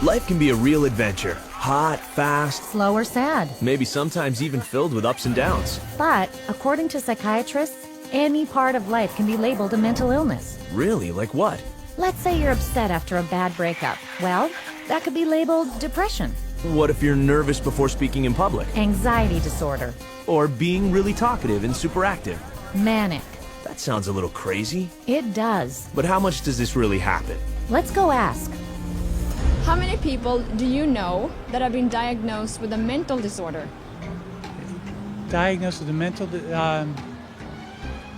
Life can be a real adventure. Hot, fast, Slow or sad. maybe sometimes even filled with ups and downs. But, according to psychiatrists, any part of life can be labeled a mental illness. Really? Like what? Let's say you're upset after a bad breakup. Well, that could be labeled depression, What if you're nervous before speaking in public? anxiety disorder, Or being really talkative and superactive? manic. That sounds a little crazy. It does. But how much does this really happen? Let's go ask. How many people do you know that have been diagnosed with a mental disorder? Diagnosed with a mental,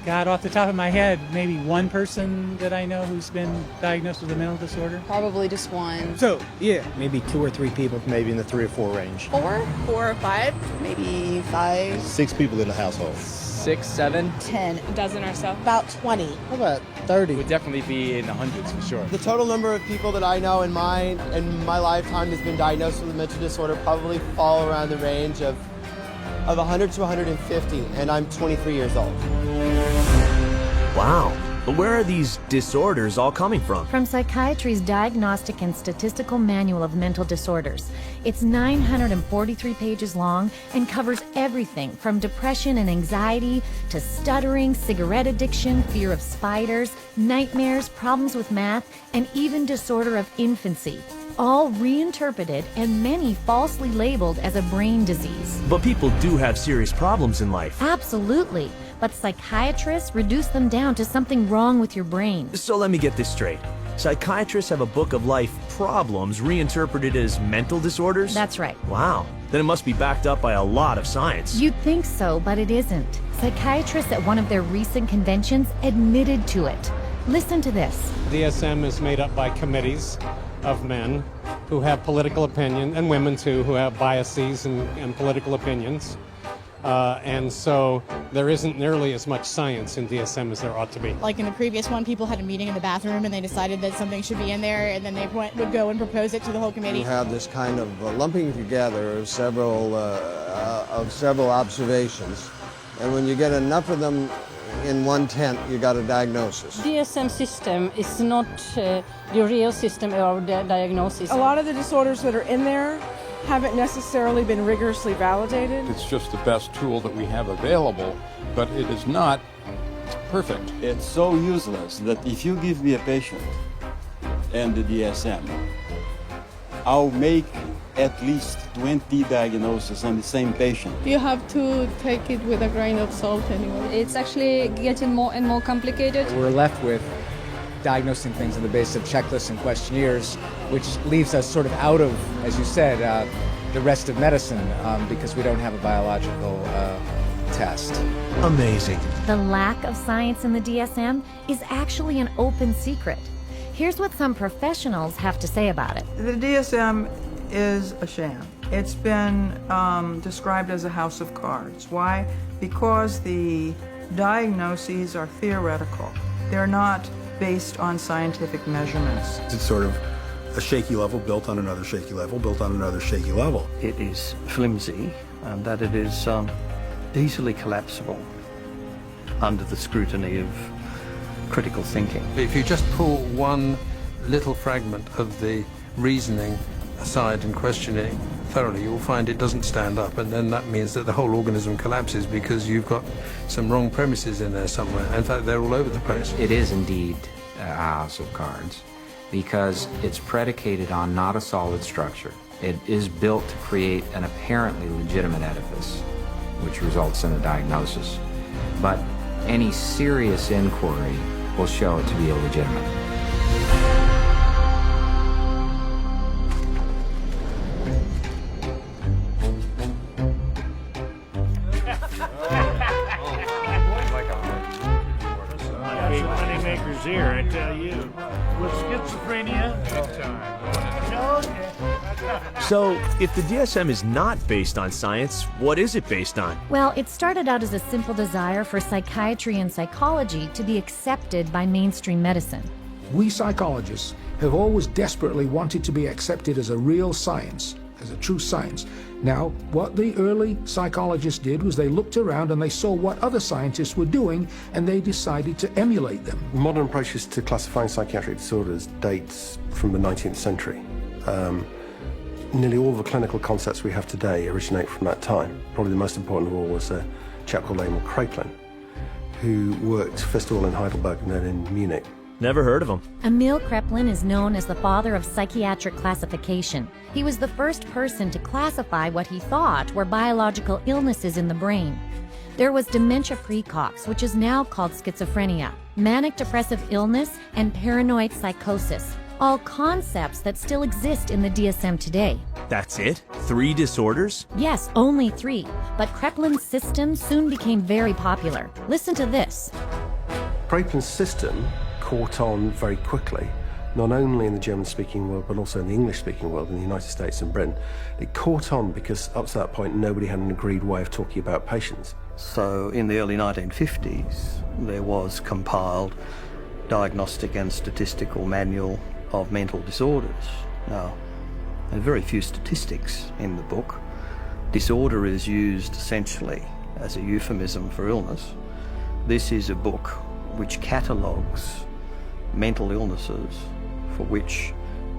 God, off the top of my head, maybe one person that I know who's been diagnosed with a mental disorder. Probably just one. So, yeah, maybe 2 or 3 people, maybe in the 3 or 4 range. 4 or 5, maybe 5. 6 people in the household. 6, 7. 10. A dozen or so. About 20. How about 30? Would definitely be in the hundreds for sure. The total number of people that I know in my lifetime has been diagnosed with a mental disorder probably fall around the range of 100 to 150, and I'm 23 years old. Wow. But where are these disorders all coming from? From Psychiatry's Diagnostic and Statistical Manual of Mental Disorders. It's 943 pages long and covers everything from depression and anxiety to stuttering, cigarette addiction, fear of spiders, nightmares, problems with math, and even disorder of infancy. All reinterpreted and many falsely labeled as a brain disease. But people do have serious problems in life. Absolutely. But psychiatrists reduce them down to something wrong with your brain. So let me get this straight. Psychiatrists have a book of life problems reinterpreted as mental disorders? That's right. Wow. Then it must be backed up by a lot of science. You'd think so, but it isn't. Psychiatrists at one of their recent conventions admitted to it. Listen to this. DSM is made up by committees of men who have political opinion, and women too, who have biases and political opinions. And so there isn't nearly as much science in DSM as there ought to be. Like in the previous one, people had a meeting in the bathroom and they decided that something should be in there, and then they would go and propose it to the whole committee. You have this kind of lumping together of several observations, and when you get enough of them in one tent, you got a diagnosis. DSM system is not the real system of diagnosis. A lot of the disorders that are in there haven't necessarily been rigorously validated. It's just the best tool that we have available, but it is not perfect. It's so useless that if you give me a patient and the DSM, I'll make at least 20 diagnoses on the same patient. You have to take it with a grain of salt anyway. It's actually getting more and more complicated. We're left with diagnosing things on the basis of checklists and questionnaires, which leaves us sort of out of, as you said, the rest of medicine because we don't have a biological test. Amazing. The lack of science in the DSM is actually an open secret. Here's what some professionals have to say about it. The DSM is a sham. It's been described as a house of cards. Why? Because the diagnoses are theoretical. They're not based on scientific measurements. It's sort of a shaky level built on another shaky level, built on another shaky level. It is flimsy and that it is easily collapsible under the scrutiny of critical thinking. If you just pull one little fragment of the reasoning aside and question it thoroughly, you'll find it doesn't stand up, and then that means that the whole organism collapses because you've got some wrong premises in there somewhere. In fact, they're all over the place. It is indeed a house of cards because it's predicated on not a solid structure. It is built to create an apparently legitimate edifice, which results in a diagnosis. But any serious inquiry will show it to be illegitimate. Moneymakers here, I tell you. With schizophrenia, So, if the DSM is not based on science, what is it based on? Well, it started out as a simple desire for psychiatry and psychology to be accepted by mainstream medicine. We psychologists have always desperately wanted to be accepted as a real science, as a true science. Now, what the early psychologists did was they looked around and they saw what other scientists were doing, and they decided to emulate them. Modern approaches to classifying psychiatric disorders dates from the 19th century. Nearly all the clinical concepts we have today originate from that time. Probably the most important of all was a chap called Kraepelin, who worked first of all in Heidelberg and then in Munich. Never heard of him. Emil Kraepelin is known as the father of psychiatric classification. He was the first person to classify what he thought were biological illnesses in the brain. There was dementia praecox, which is now called schizophrenia, manic depressive illness, and paranoid psychosis, all concepts that still exist in the DSM today. That's it? 3 disorders? Yes, only 3, but Kraepelin's system soon became very popular. Listen to this. Kraepelin's system caught on very quickly, not only in the German-speaking world, but also in the English-speaking world, in the United States and Britain. It caught on because up to that point, nobody had an agreed way of talking about patients. So in the early 1950s, there was compiled Diagnostic and Statistical Manual of Mental Disorders. Now, there are very few statistics in the book. Disorder is used essentially as a euphemism for illness. This is a book which catalogues mental illnesses for which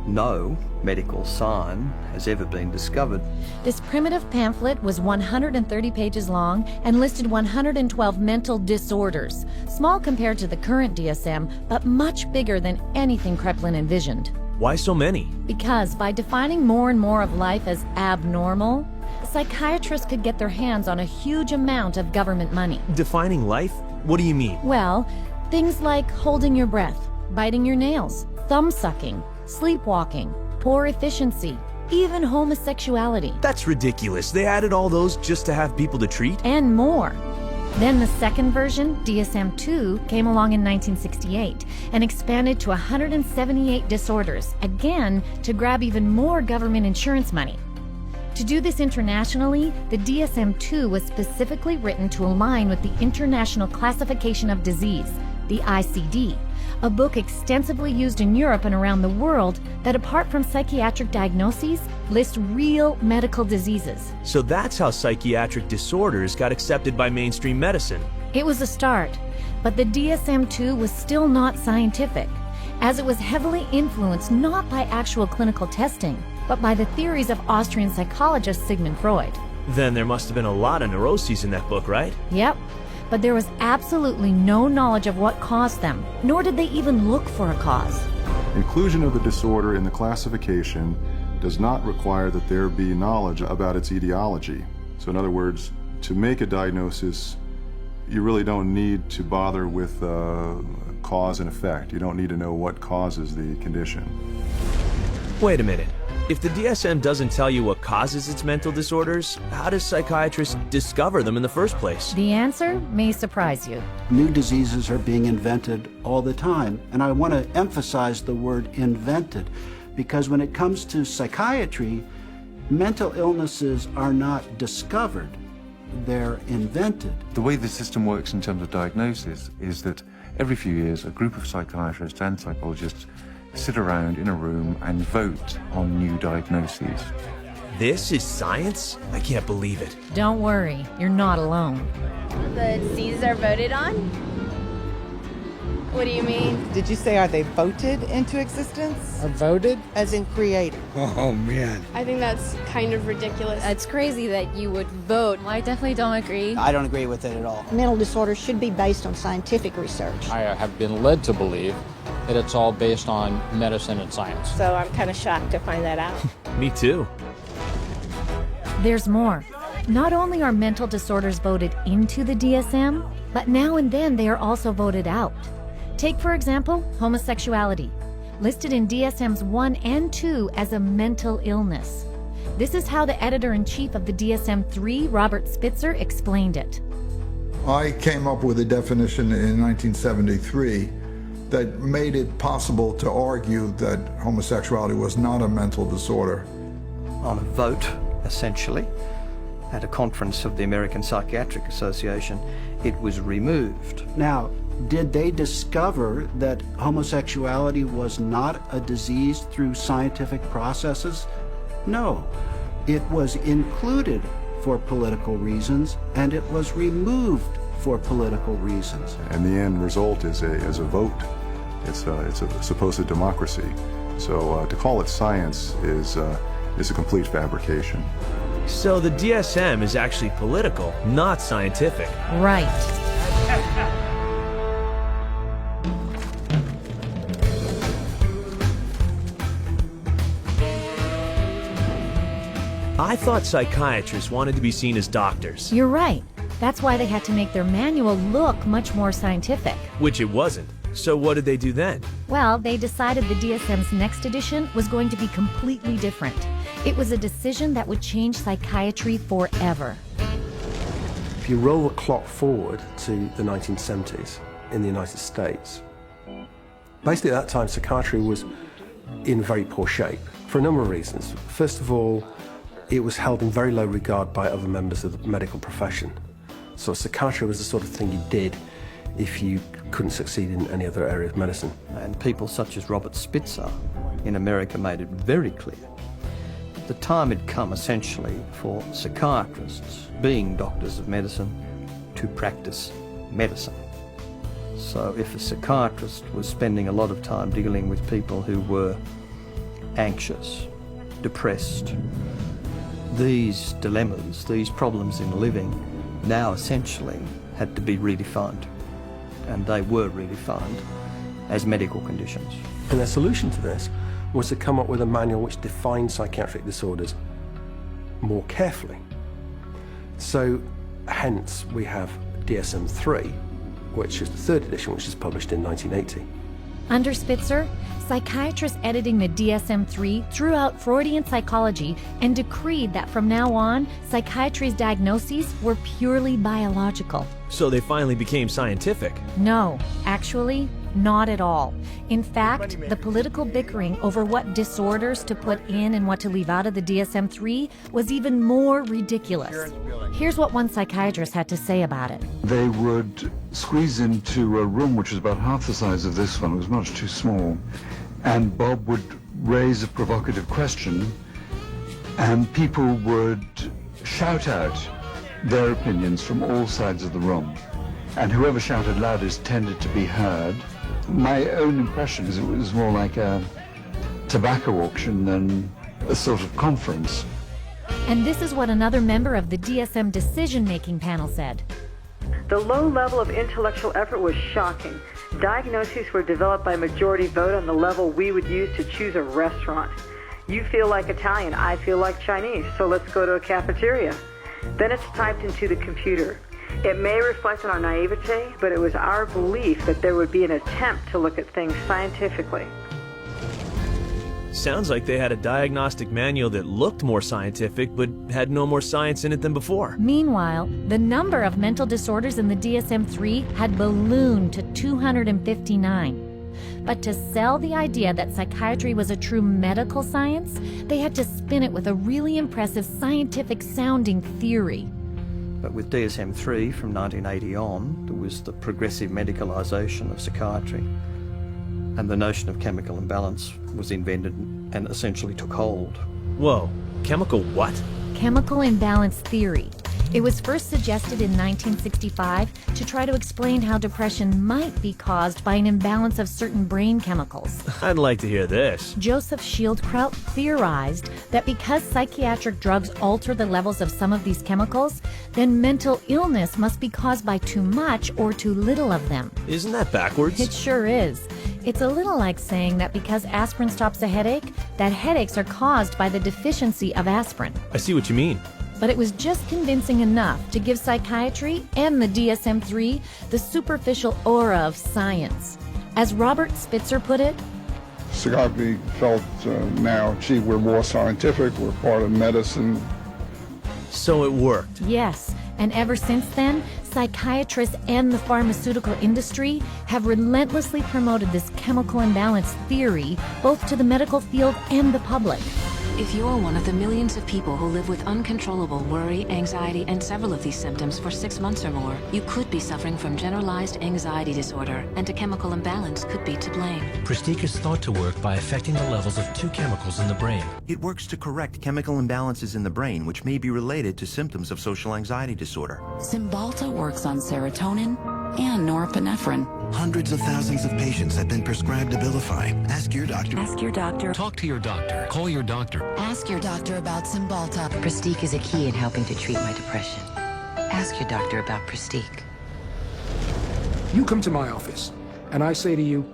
no medical sign has ever been discovered. This primitive pamphlet was 130 pages long and listed 112 mental disorders, small compared to the current DSM, but much bigger than anything Kraepelin envisioned. Why so many? Because by defining more and more of life as abnormal, psychiatrists could get their hands on a huge amount of government money. Defining life? What do you mean? Well, things like holding your breath, biting your nails, thumb-sucking, sleepwalking, poor efficiency, even homosexuality. That's ridiculous. They added all those just to have people to treat? And more. Then the second version, DSM-2, came along in 1968 and expanded to 178 disorders, again to grab even more government insurance money. To do this internationally, the DSM-2 was specifically written to align with the International Classification of Disease, the ICD, a book extensively used in Europe and around the world that, apart from psychiatric diagnoses, lists real medical diseases. So that's how psychiatric disorders got accepted by mainstream medicine. It was a start, but the DSM-2 was still not scientific, as it was heavily influenced not by actual clinical testing, but by the theories of Austrian psychologist Sigmund Freud. Then there must have been a lot of neuroses in that book, right? Yep. But there was absolutely no knowledge of what caused them, nor did they even look for a cause. Inclusion of the disorder in the classification does not require that there be knowledge about its etiology. So in other words, to make a diagnosis, you really don't need to bother with cause and effect. You don't need to know what causes the condition. Wait a minute. If the DSM doesn't tell you what causes its mental disorders, how does psychiatrists discover them in the first place? The answer may surprise you. New diseases are being invented all the time, and I want to emphasize the word invented, because when it comes to psychiatry, mental illnesses are not discovered, they're invented. The way the system works in terms of diagnosis is that every few years a group of psychiatrists and psychologists sit around in a room and vote on new diagnoses. This is science? I can't believe it. Don't worry, you're not alone. The diseases are voted on? What do you mean? Did you say are they voted into existence? Are voted? As in created. Oh, man. I think that's kind of ridiculous. It's crazy that you would vote. I definitely don't agree. I don't agree with it at all. Mental disorders should be based on scientific research. I have been led to believe that it's all based on medicine and science. So I'm kind of shocked to find that out. Me too. There's more. Not only are mental disorders voted into the DSM, but now and then they are also voted out. Take, for example, homosexuality, listed in DSMs 1 and 2 as a mental illness. This is how the editor-in-chief of the DSM-3, Robert Spitzer, explained it. I came up with a definition in 1973 that made it possible to argue that homosexuality was not a mental disorder. On a vote, essentially, at a conference of the American Psychiatric Association, it was removed. Now, did they discover that homosexuality was not a disease through scientific processes? No. It was included for political reasons, and it was removed for political reasons. And the end result is a vote. It's a supposed democracy. So to call it science is a complete fabrication. So the DSM is actually political, not scientific. Right. I thought psychiatrists wanted to be seen as doctors. You're right. That's why they had to make their manual look much more scientific. Which it wasn't. So what did they do then? Well, they decided the DSM's next edition was going to be completely different. It was a decision that would change psychiatry forever. If you roll the clock forward to the 1970s in the United States, basically at that time psychiatry was in very poor shape for a number of reasons. First of all, it was held in very low regard by other members of the medical profession. So psychiatry was the sort of thing you did if you couldn't succeed in any other area of medicine. And people such as Robert Spitzer in America made it very clear the time had come essentially for psychiatrists, being doctors of medicine, to practice medicine. So if a psychiatrist was spending a lot of time dealing with people who were anxious, depressed, these dilemmas, these problems in living now essentially had to be redefined, and they were redefined as medical conditions. And their solution to this was to come up with a manual which defined psychiatric disorders more carefully. So hence we have DSM-3, which is the third edition, which is published in 1980. Under Spitzer, psychiatrists editing the DSM-3 threw out Freudian psychology and decreed that from now on, psychiatry's diagnoses were purely biological. So they finally became scientific. No, actually, not at all. In fact, the political bickering over what disorders to put in and what to leave out of the DSM-3 was even more ridiculous. Here's what one psychiatrist had to say about it. They would squeeze into a room which was about half the size of this one. It was much too small. And Bob would raise a provocative question, and people would shout out their opinions from all sides of the room. And whoever shouted loudest tended to be heard. My own impression is it was more like a tobacco auction than a sort of conference. And this is what another member of the DSM decision-making panel said. The low level of intellectual effort was shocking. Diagnoses were developed by majority vote on the level we would use to choose a restaurant. You feel like Italian, I feel like Chinese, so let's go to a cafeteria. Then it's typed into the computer. It may reflect on our naivete, but it was our belief that there would be an attempt to look at things scientifically. Sounds like they had a diagnostic manual that looked more scientific but had no more science in it than before. Meanwhile, the number of mental disorders in the DSM-3 had ballooned to 259. But to sell the idea that psychiatry was a true medical science, they had to spin it with a really impressive scientific-sounding theory. But with DSM-3 from 1980 on, there was the progressive medicalisation of psychiatry, and the notion of chemical imbalance was invented and essentially took hold. Whoa, chemical what? Chemical imbalance theory. It was first suggested in 1965 to try to explain how depression might be caused by an imbalance of certain brain chemicals. I'd like to hear this. Joseph Schildkraut theorized that because psychiatric drugs alter the levels of some of these chemicals, then mental illness must be caused by too much or too little of them. Isn't that backwards? It sure is. It's a little like saying that because aspirin stops a headache, that headaches are caused by the deficiency of aspirin. I see what you mean. But it was just convincing enough to give psychiatry and the DSM-3 the superficial aura of science. As Robert Spitzer put it, Psychiatry felt now, gee, we're more scientific, we're part of medicine. So it worked. Yes, and ever since then, psychiatrists and the pharmaceutical industry have relentlessly promoted this chemical imbalance theory both to the medical field and the public. If you're one of the millions of people who live with uncontrollable worry, anxiety, and several of these symptoms for 6 months or more, you could be suffering from generalized anxiety disorder, and a chemical imbalance could be to blame. Pristique is thought to work by affecting the levels of two chemicals in the brain. It works to correct chemical imbalances in the brain, which may be related to symptoms of social anxiety disorder. Cymbalta works on serotonin, and norepinephrine. Hundreds of thousands of patients have been prescribed Abilify. Ask your doctor. Ask your doctor. Talk to your doctor. Call your doctor. Ask your doctor about Cymbalta. Prestige is a key in helping to treat my depression. Ask your doctor about Prestige. You come to my office, and I say to you,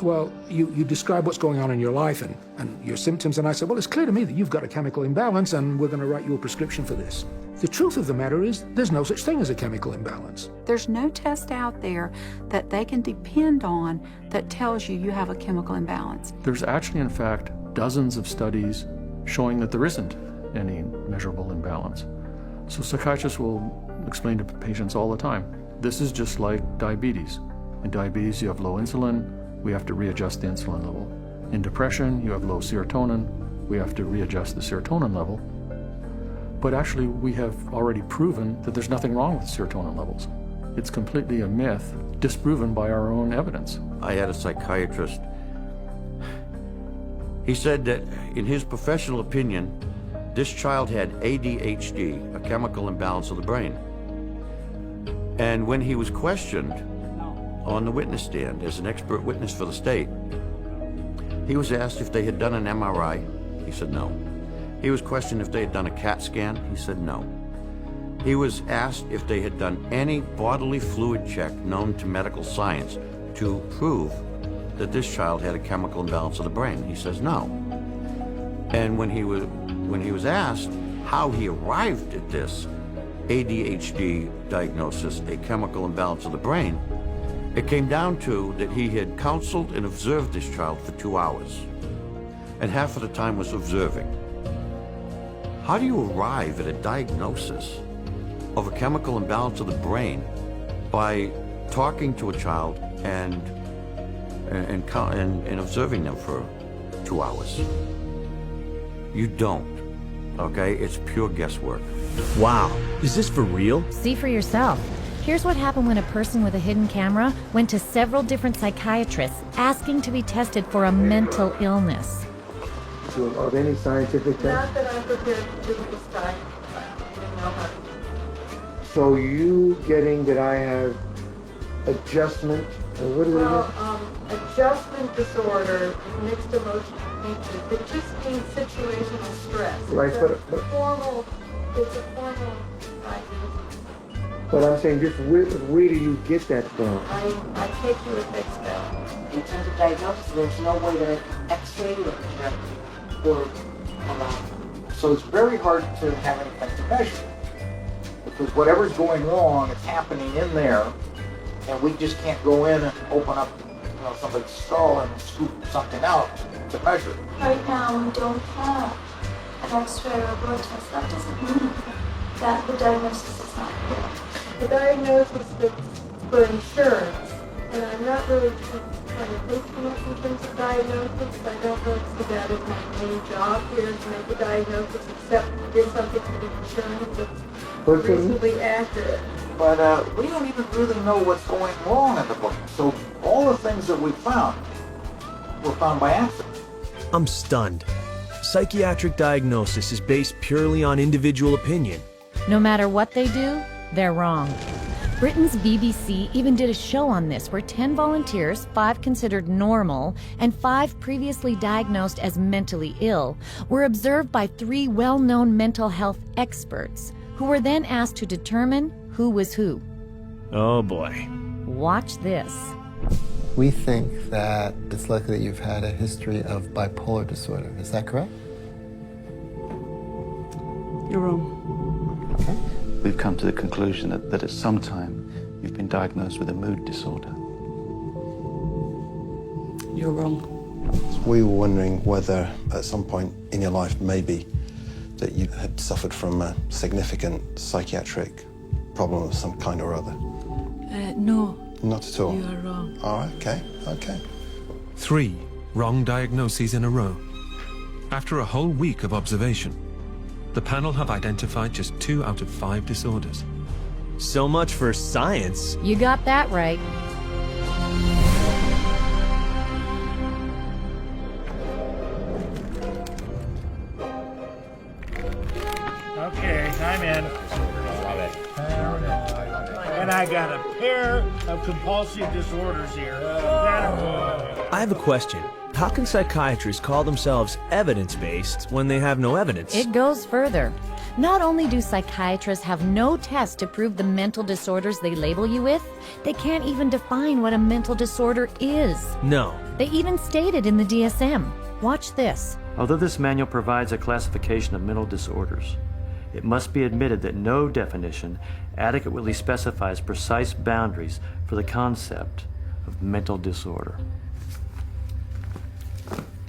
well, you describe what's going on in your life and your symptoms, and I say, well, it's clear to me that you've got a chemical imbalance, and we're going to write you a prescription for this. The truth of the matter is, there's no such thing as a chemical imbalance. There's no test out there that they can depend on that tells you you have a chemical imbalance. There's actually, in fact, dozens of studies showing that there isn't any measurable imbalance. So psychiatrists will explain to patients all the time, this is just like diabetes. In diabetes, you have low insulin, we have to readjust the insulin level. In depression, you have low serotonin, we have to readjust the serotonin level. But actually, we have already proven that there's nothing wrong with serotonin levels. It's completely a myth, disproven by our own evidence. I had a psychiatrist. He said that, in his professional opinion, this child had ADHD, a chemical imbalance of the brain. And when he was questioned on the witness stand as an expert witness for the state, he was asked if they had done an MRI. He said no. He was questioned if they had done a CAT scan. He said no. He was asked if they had done any bodily fluid check known to medical science to prove that this child had a chemical imbalance of the brain. He says no. And when he was asked how he arrived at this ADHD diagnosis, a chemical imbalance of the brain, it came down to that he had counseled and observed this child for 2 hours, and half of the time was observing. How do you arrive at a diagnosis of a chemical imbalance of the brain by talking to a child and observing them for 2 hours? You don't, okay? It's pure guesswork. Wow, is this for real? See for yourself. Here's what happened when a person with a hidden camera went to several different psychiatrists asking to be tested for a mental illness. Are there any scientific tests? Not that I'm prepared to do this time. So you getting that I have adjustment, what do we get? Adjustment disorder, mixed emotional thinking. It just means situational stress. Right, it's a formal diagnosis. But I'm saying, just where do you get that from? I take you at face value. In terms of diagnosis, there's no way that I can x-ray or project or allow. So it's very hard to have anything to measure, because whatever's going wrong, it's happening in there, and we just can't go in and open up, somebody's skull and scoop something out to measure. Right now, we don't have an X-ray or a blood test. That doesn't mean that the diagnosis is not correct. The diagnosis is for insurance, and I'm not really trying to think too much in terms of diagnosis. I don't really see that as my main job here, to make a diagnosis, except give something to the insurance that's reasonably accurate. But we don't even really know what's going wrong in the brain. So all the things that we found were found by accident. I'm stunned. Psychiatric diagnosis is based purely on individual opinion. No matter what they do, they're wrong. Britain's BBC even did a show on this where 10 volunteers, 5 considered normal, and 5 previously diagnosed as mentally ill, were observed by 3 well-known mental health experts, who were then asked to determine who was who. Oh boy. Watch this. We think that it's likely that you've had a history of bipolar disorder. Is that correct? You're wrong. Okay. We've come to the conclusion that at some time you've been diagnosed with a mood disorder. You're wrong. We were wondering whether at some point in your life maybe that you had suffered from a significant psychiatric problem of some kind or other. No. Not at all? You are wrong. All right, okay. 3 wrong diagnoses in a row. After a whole week of observation, the panel have identified just 2 out of 5 disorders. So much for science. You got that right. Okay, I'm in. Love it. And I got a pair of compulsive disorders here. I have a question. How can psychiatrists call themselves evidence-based when they have no evidence? It goes further. Not only do psychiatrists have no test to prove the mental disorders they label you with, they can't even define what a mental disorder is. No. They even state it in the DSM. Watch this. Although this manual provides a classification of mental disorders, it must be admitted that no definition adequately specifies precise boundaries for the concept of mental disorder.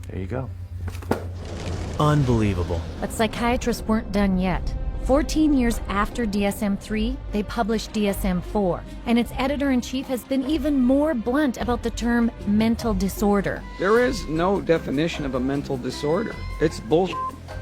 There you go. Unbelievable. But psychiatrists weren't done yet. 14 years after DSM-3, they published DSM-4, and its editor-in-chief has been even more blunt about the term mental disorder. There is no definition of a mental disorder. It's bullshit.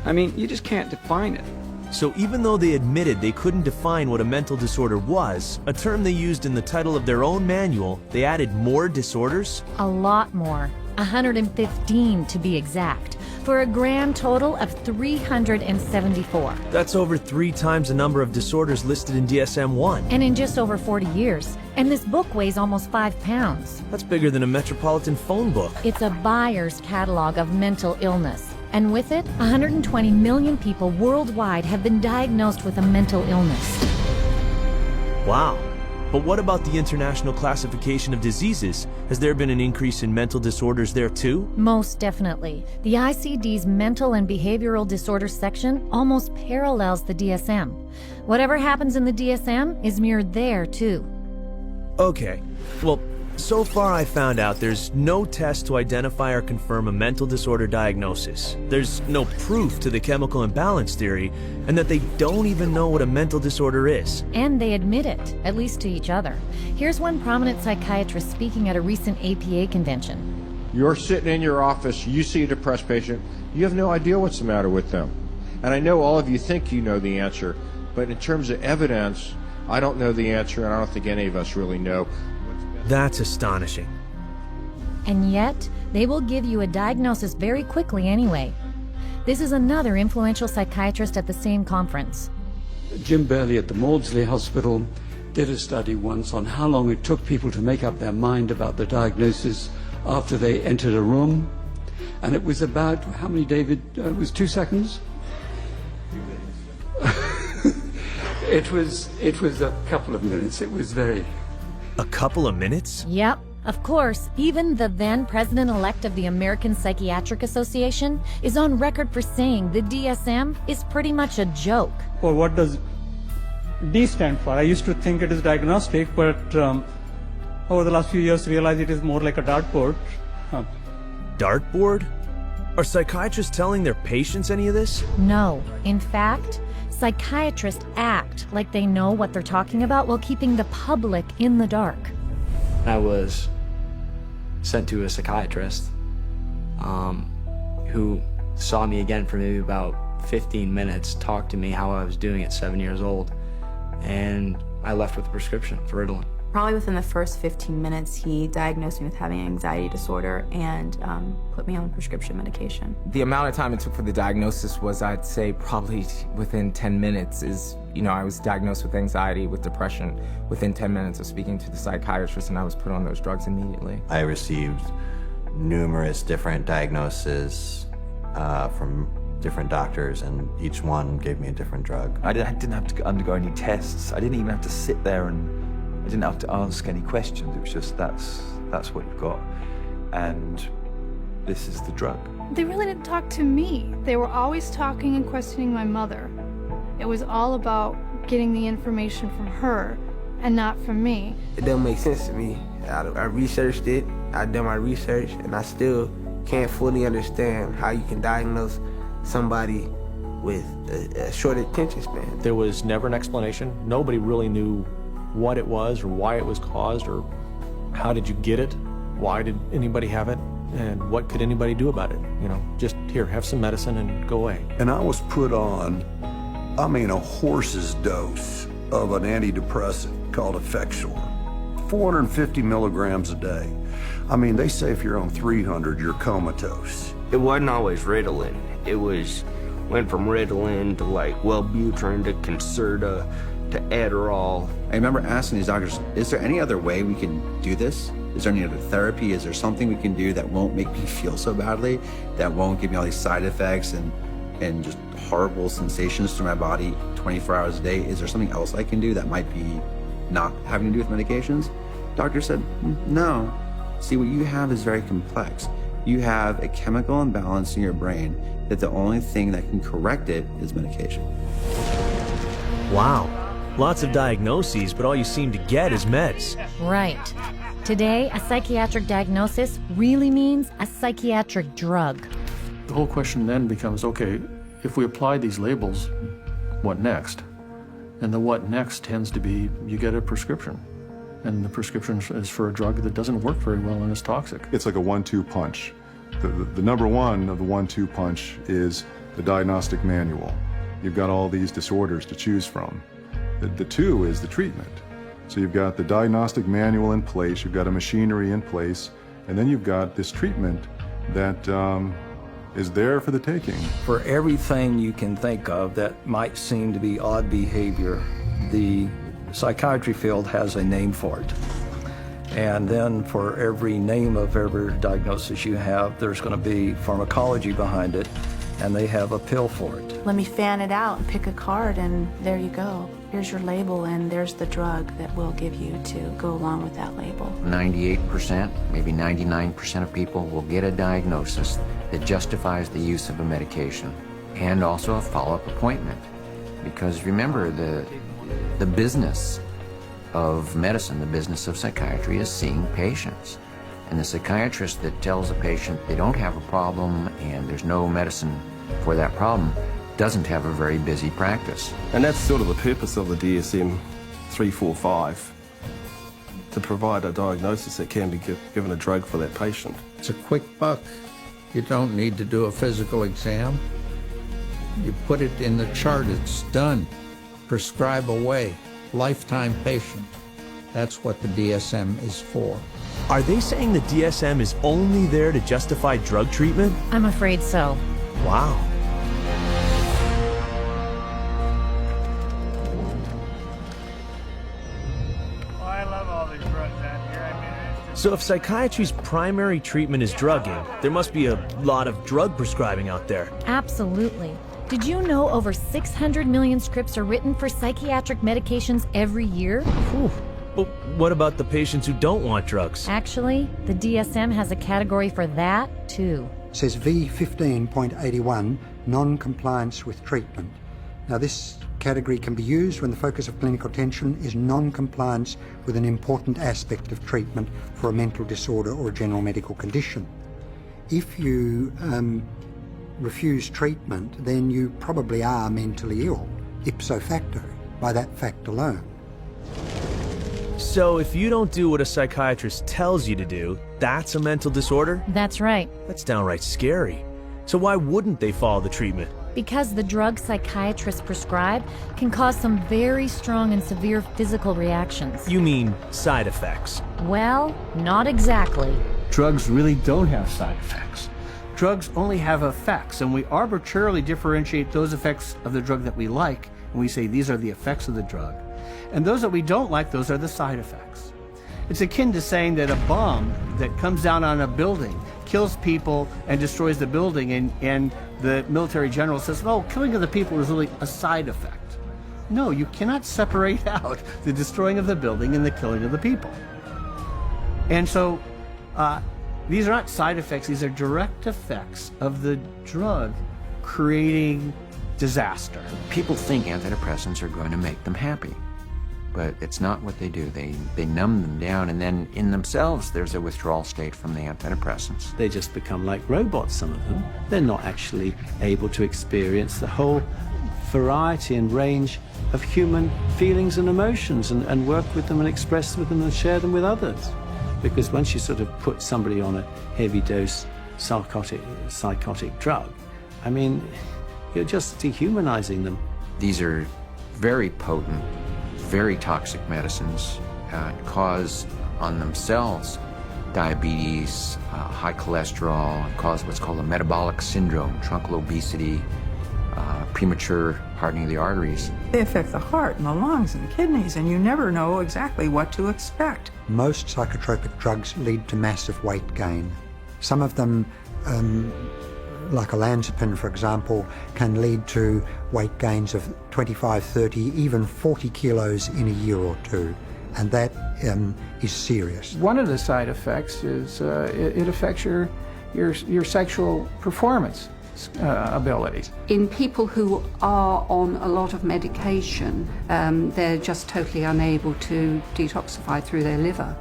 I mean, you just can't define it. So even though they admitted they couldn't define what a mental disorder was, a term they used in the title of their own manual, they added more disorders? A lot more. 115 to be exact, for a grand total of 374. That's over 3 times the number of disorders listed in DSM-1. And in just over 40 years. And this book weighs almost 5 pounds. That's bigger than a Metropolitan phone book. It's a buyer's catalog of mental illness. And with it, 120 million people worldwide have been diagnosed with a mental illness. Wow. But what about the International Classification of Diseases? Has there been an increase in mental disorders there too? Most definitely. The ICD's Mental and Behavioral Disorders section almost parallels the DSM. Whatever happens in the DSM is mirrored there too. Okay. Well, so far I found out there's no test to identify or confirm a mental disorder diagnosis. There's no proof to the chemical imbalance theory, and that they don't even know what a mental disorder is. And they admit it, at least to each other. Here's one prominent psychiatrist speaking at a recent APA convention. You're sitting in your office, you see a depressed patient, you have no idea what's the matter with them. And I know all of you think you know the answer, but in terms of evidence, I don't know the answer, and I don't think any of us really know. That's astonishing. And yet, they will give you a diagnosis very quickly anyway. This is another influential psychiatrist at the same conference. Jim Burley at the Maudsley Hospital did a study once on how long it took people to make up their mind about the diagnosis after they entered a room. And it was about, how many, David? It was 2 seconds? It was a couple of minutes. It was very... A couple of minutes? Yep. Of course, even the then president-elect of the American Psychiatric Association is on record for saying the DSM is pretty much a joke. Well, what does D stand for? I used to think it is diagnostic, but over the last few years realized it is more like a dartboard. Dartboard? Are psychiatrists telling their patients any of this? No. In fact, psychiatrists act like they know what they're talking about while keeping the public in the dark. I was sent to a psychiatrist who saw me again for maybe about 15 minutes, talked to me how I was doing at 7 years old, and I left with a prescription for ritalin. Probably within the first 15 minutes, he diagnosed me with having an anxiety disorder and put me on prescription medication. The amount of time it took for the diagnosis was, I'd say, probably within 10 minutes is, I was diagnosed with anxiety, with depression, within 10 minutes of speaking to the psychiatrist, and I was put on those drugs immediately. I received numerous different diagnoses from different doctors, and each one gave me a different drug. I didn't have to undergo any tests. I didn't even have to sit there and I didn't have to ask any questions. It was just, that's what you've got. And this is the drug. They really didn't talk to me. They were always talking and questioning my mother. It was all about getting the information from her and not from me. It doesn't make sense to me. I researched it, I done my research, and I still can't fully understand how you can diagnose somebody with a short attention span. There was never an explanation. Nobody really knew what it was or why it was caused or how did you get it, why did anybody have it, and what could anybody do about it. Just here, have some medicine and go away. And I was put on, a horse's dose of an antidepressant called Effexor, 450 milligrams a day. They say if you're on 300, you're comatose. It wasn't always Ritalin. It went from Ritalin to like Wellbutrin to Concerta to Adderall, I remember asking these doctors, is there any other way we can do this? Is there any other therapy? Is there something we can do that won't make me feel so badly, that won't give me all these side effects and just horrible sensations through my body 24 hours a day? Is there something else I can do that might be not having to do with medications? Doctor said, no. See, what you have is very complex. You have a chemical imbalance in your brain that the only thing that can correct it is medication. Wow. Lots of diagnoses, but all you seem to get is meds. Right. Today, a psychiatric diagnosis really means a psychiatric drug. The whole question then becomes, okay, if we apply these labels, what next? And the what next tends to be, you get a prescription. And the prescription is for a drug that doesn't work very well and is toxic. It's like a 1-2 punch. The number one of the 1-2 punch is the Diagnostic Manual. You've got all these disorders to choose from. The two is the treatment. So you've got the Diagnostic Manual in place, you've got a machinery in place, and then you've got this treatment that is there for the taking. For everything you can think of that might seem to be odd behavior, the psychiatry field has a name for it. And then for every name of every diagnosis you have, there's going to be pharmacology behind it, and they have a pill for it. Let me fan it out and pick a card, and there you go. Here's your label, and there's the drug that we'll give you to go along with that label. 98%, maybe 99% of people will get a diagnosis that justifies the use of a medication and also a follow-up appointment. Because remember, the business of medicine, the business of psychiatry, is seeing patients. And the psychiatrist that tells a patient they don't have a problem and there's no medicine for that problem doesn't have a very busy practice. And that's sort of the purpose of the DSM-345, to provide a diagnosis that can be given a drug for that patient. It's a quick buck. You don't need to do a physical exam. You put it in the chart, it's done. Prescribe away. Lifetime patient. That's what the DSM is for. Are they saying the DSM is only there to justify drug treatment? I'm afraid so. Wow. I love all these drugs out here. I mean, it's just... So if psychiatry's primary treatment is drugging, there must be a lot of drug prescribing out there. Absolutely. Did you know over 600 million scripts are written for psychiatric medications every year? Whew. But what about the patients who don't want drugs? Actually, the DSM has a category for that, too. It says V15.81, non-compliance with treatment. Now, this category can be used when the focus of clinical attention is non-compliance with an important aspect of treatment for a mental disorder or a general medical condition. If you refuse treatment, then you probably are mentally ill, ipso facto, by that fact alone. So if you don't do what a psychiatrist tells you to do, that's a mental disorder? That's right. That's downright scary. So why wouldn't they follow the treatment? Because the drugs psychiatrists prescribe can cause some very strong and severe physical reactions. You mean side effects? Well, not exactly. Drugs really don't have side effects. Drugs only have effects, and we arbitrarily differentiate those effects of the drug that we like, and we say these are the effects of the drug. And those that we don't like, those are the side effects. It's akin to saying that a bomb that comes down on a building kills people and destroys the building, and the military general says, oh, killing of the people is really a side effect. No, you cannot separate out the destroying of the building and the killing of the people. And so these are not side effects, these are direct effects of the drug creating disaster. People think antidepressants are going to make them happy, but it's not what they do. They numb them down, and then in themselves there's a withdrawal state from the antidepressants. They just become like robots, some of them. They're not actually able to experience the whole variety and range of human feelings and emotions and work with them and express with them and share them with others. Because once you sort of put somebody on a heavy dose psychotic drug, I mean, you're just dehumanizing them. These are very potent, very toxic medicines, cause on themselves diabetes, high cholesterol, cause what's called a metabolic syndrome, truncal obesity, premature hardening of the arteries. They affect the heart and the lungs and the kidneys, and you never know exactly what to expect. Most psychotropic drugs lead to massive weight gain. Some of them, like olanzapine, for example, can lead to weight gains of 25, 30, even 40 kilos in a year or two. And that is serious. One of the side effects is it affects your sexual performance abilities. In people who are on a lot of medication, they're just totally unable to detoxify through their liver,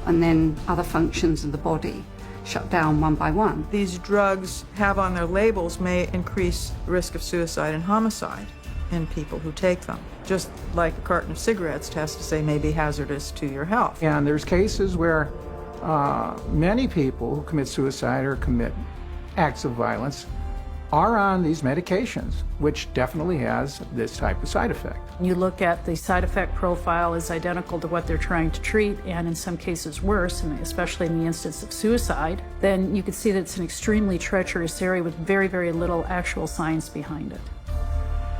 and then other functions of the body shut down one by one. These drugs have on their labels may increase risk of suicide and homicide in people who take them, just like a carton of cigarettes tests to say may be hazardous to your health. And there's cases where many people who commit suicide or commit acts of violence are on these medications, which definitely has this type of side effect. You look at the side effect profile is identical to what they're trying to treat, and in some cases worse, and especially in the instance of suicide, then you can see that it's an extremely treacherous area with very, very little actual science behind it.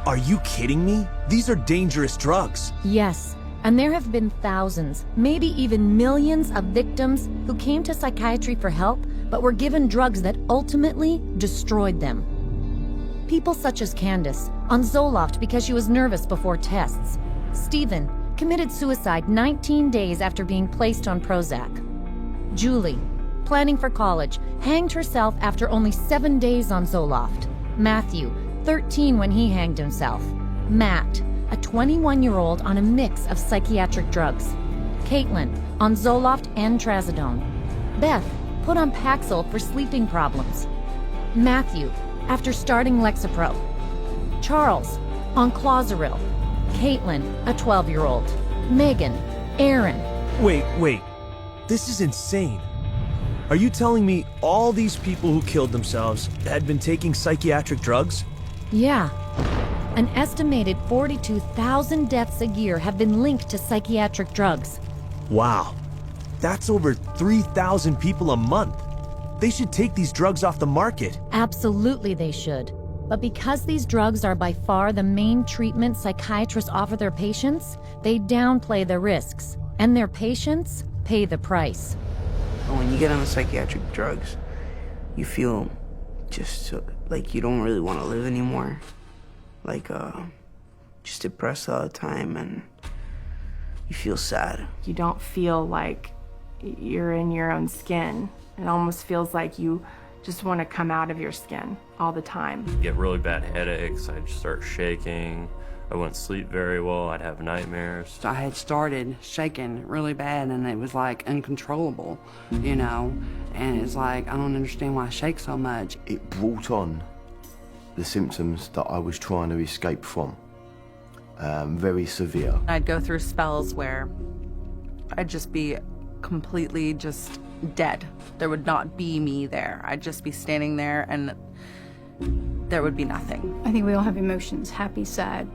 Are you kidding me? These are dangerous drugs. Yes, and there have been thousands, maybe even millions of victims who came to psychiatry for help, but were given drugs that ultimately destroyed them. People such as Candace, on Zoloft because she was nervous before tests. Stephen committed suicide 19 days after being placed on Prozac. Julie, planning for college, hanged herself after only 7 days on Zoloft. Matthew, 13 when he hanged himself. Matt, a 21-year-old on a mix of psychiatric drugs. Caitlin, on Zoloft and Trazodone. Beth, put on Paxil for sleeping problems. Matthew, after starting Lexapro. Charles, on Clozaril. Caitlin, a 12-year-old. Megan, Aaron. Wait. This is insane. Are you telling me all these people who killed themselves had been taking psychiatric drugs? Yeah. An estimated 42,000 deaths a year have been linked to psychiatric drugs. Wow. That's over 3,000 people a month. They should take these drugs off the market. Absolutely they should. But because these drugs are by far the main treatment psychiatrists offer their patients, they downplay the risks, and their patients pay the price. When you get on the psychiatric drugs, you feel just like you don't really want to live anymore. Like, just depressed all the time, and you feel sad. You don't feel like you're in your own skin. It almost feels like you just want to come out of your skin all the time. Get really bad headaches, I'd start shaking, I wouldn't sleep very well, I'd have nightmares. I had started shaking really bad, and it was like uncontrollable, you know, and it's like, I don't understand why I shake so much. It brought on the symptoms that I was trying to escape from, very severe. I'd go through spells where I'd just be completely just dead. There would not be me there. I'd just be standing there and there would be nothing. I think we all have emotions, happy, sad,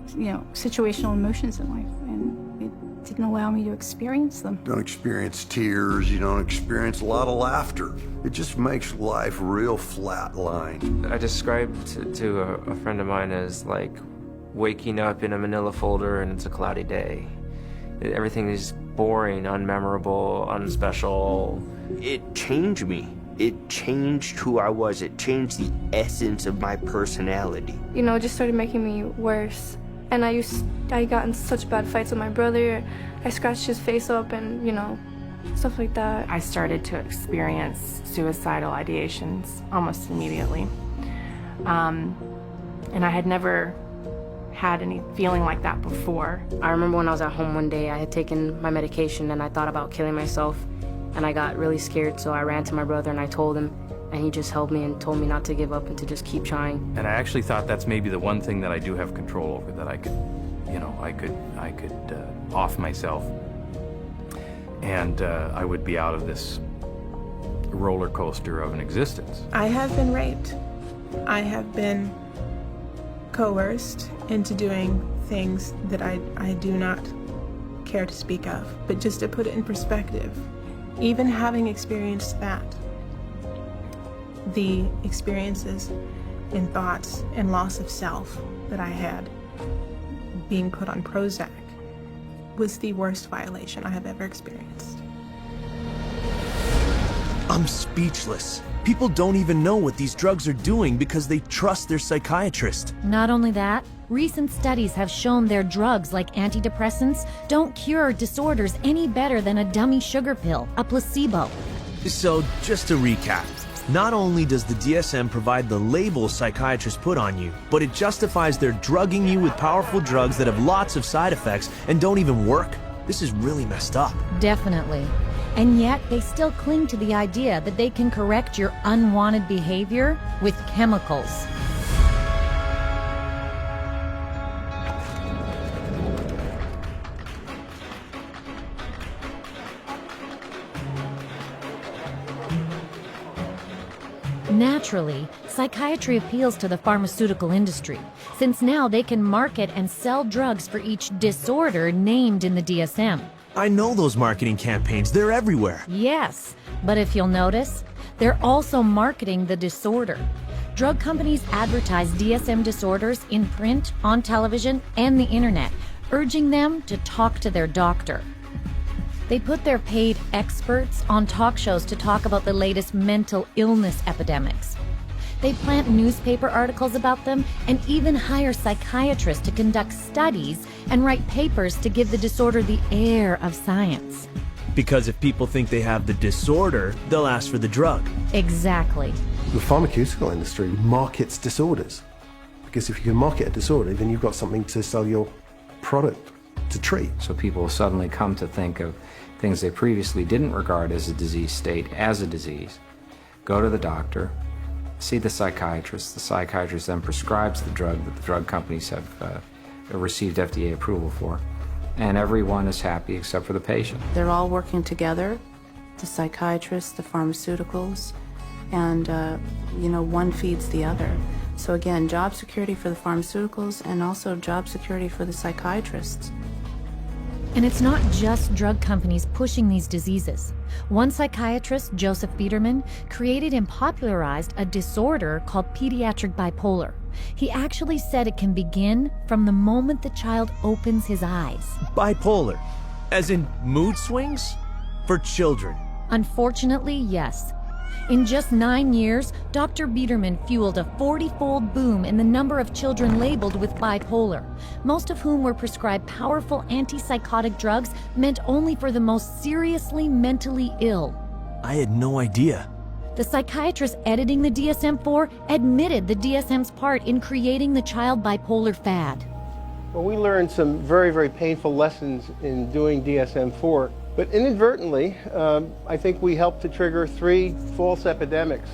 situational emotions in life, and it didn't allow me to experience them. You don't experience tears, you don't experience a lot of laughter. It just makes life real flatline. I described to a friend of mine as like waking up in a manila folder and it's a cloudy day. Everything is boring, unmemorable, unspecial. It changed me. It changed who I was. It changed the essence of my personality. It just started making me worse. And I got in such bad fights with my brother. I scratched his face up and, stuff like that. I started to experience suicidal ideations almost immediately. And I had never had any feeling like that before. I remember when I was at home one day, I had taken my medication and I thought about killing myself, and I got really scared, so I ran to my brother and I told him, and he just held me and told me not to give up and to just keep trying. And I actually thought that's maybe the one thing that I do have control over, that I could, I could off myself, and I would be out of this roller coaster of an existence. I have been raped. I have been coerced into doing things that I do not care to speak of. But just to put it in perspective, even having experienced that, the experiences in thoughts and loss of self that I had, being put on Prozac was the worst violation I have ever experienced. I'm speechless. People don't even know what these drugs are doing because they trust their psychiatrist. Not only that, recent studies have shown their drugs like antidepressants don't cure disorders any better than a dummy sugar pill, a placebo. So, just to recap, not only does the DSM provide the label psychiatrists put on you, but it justifies their drugging you with powerful drugs that have lots of side effects and don't even work. This is really messed up. Definitely. And yet, they still cling to the idea that they can correct your unwanted behavior with chemicals. Naturally, psychiatry appeals to the pharmaceutical industry, since now they can market and sell drugs for each disorder named in the DSM. I know those marketing campaigns, they're everywhere. Yes, but if you'll notice, they're also marketing the disorder. Drug companies advertise DSM disorders in print, on television, and the internet, urging them to talk to their doctor. They put their paid experts on talk shows to talk about the latest mental illness epidemics. They plant newspaper articles about them and even hire psychiatrists to conduct studies and write papers to give the disorder the air of science. Because if people think they have the disorder, they'll ask for the drug. Exactly. The pharmaceutical industry markets disorders. Because if you can market a disorder, then you've got something to sell your product to treat. So people suddenly come to think of things they previously didn't regard as a disease state as a disease. Go to the doctor, see the psychiatrist then prescribes the drug that the drug companies have received FDA approval for, and everyone is happy except for the patient. They're all working together, the psychiatrists, the pharmaceuticals, and one feeds the other. So again, job security for the pharmaceuticals and also job security for the psychiatrists. And it's not just drug companies pushing these diseases. One psychiatrist, Joseph Biederman, created and popularized a disorder called pediatric bipolar. He actually said it can begin from the moment the child opens his eyes. Bipolar, as in mood swings? For children? Unfortunately, yes. In just 9 years, Dr. Biederman fueled a 40-fold boom in the number of children labeled with bipolar, most of whom were prescribed powerful antipsychotic drugs meant only for the most seriously mentally ill. I had no idea. The psychiatrist editing the DSM-4 admitted the DSM's part in creating the child bipolar fad. Well, we learned some very, very painful lessons in doing DSM-4. But inadvertently, I think we helped to trigger 3 false epidemics.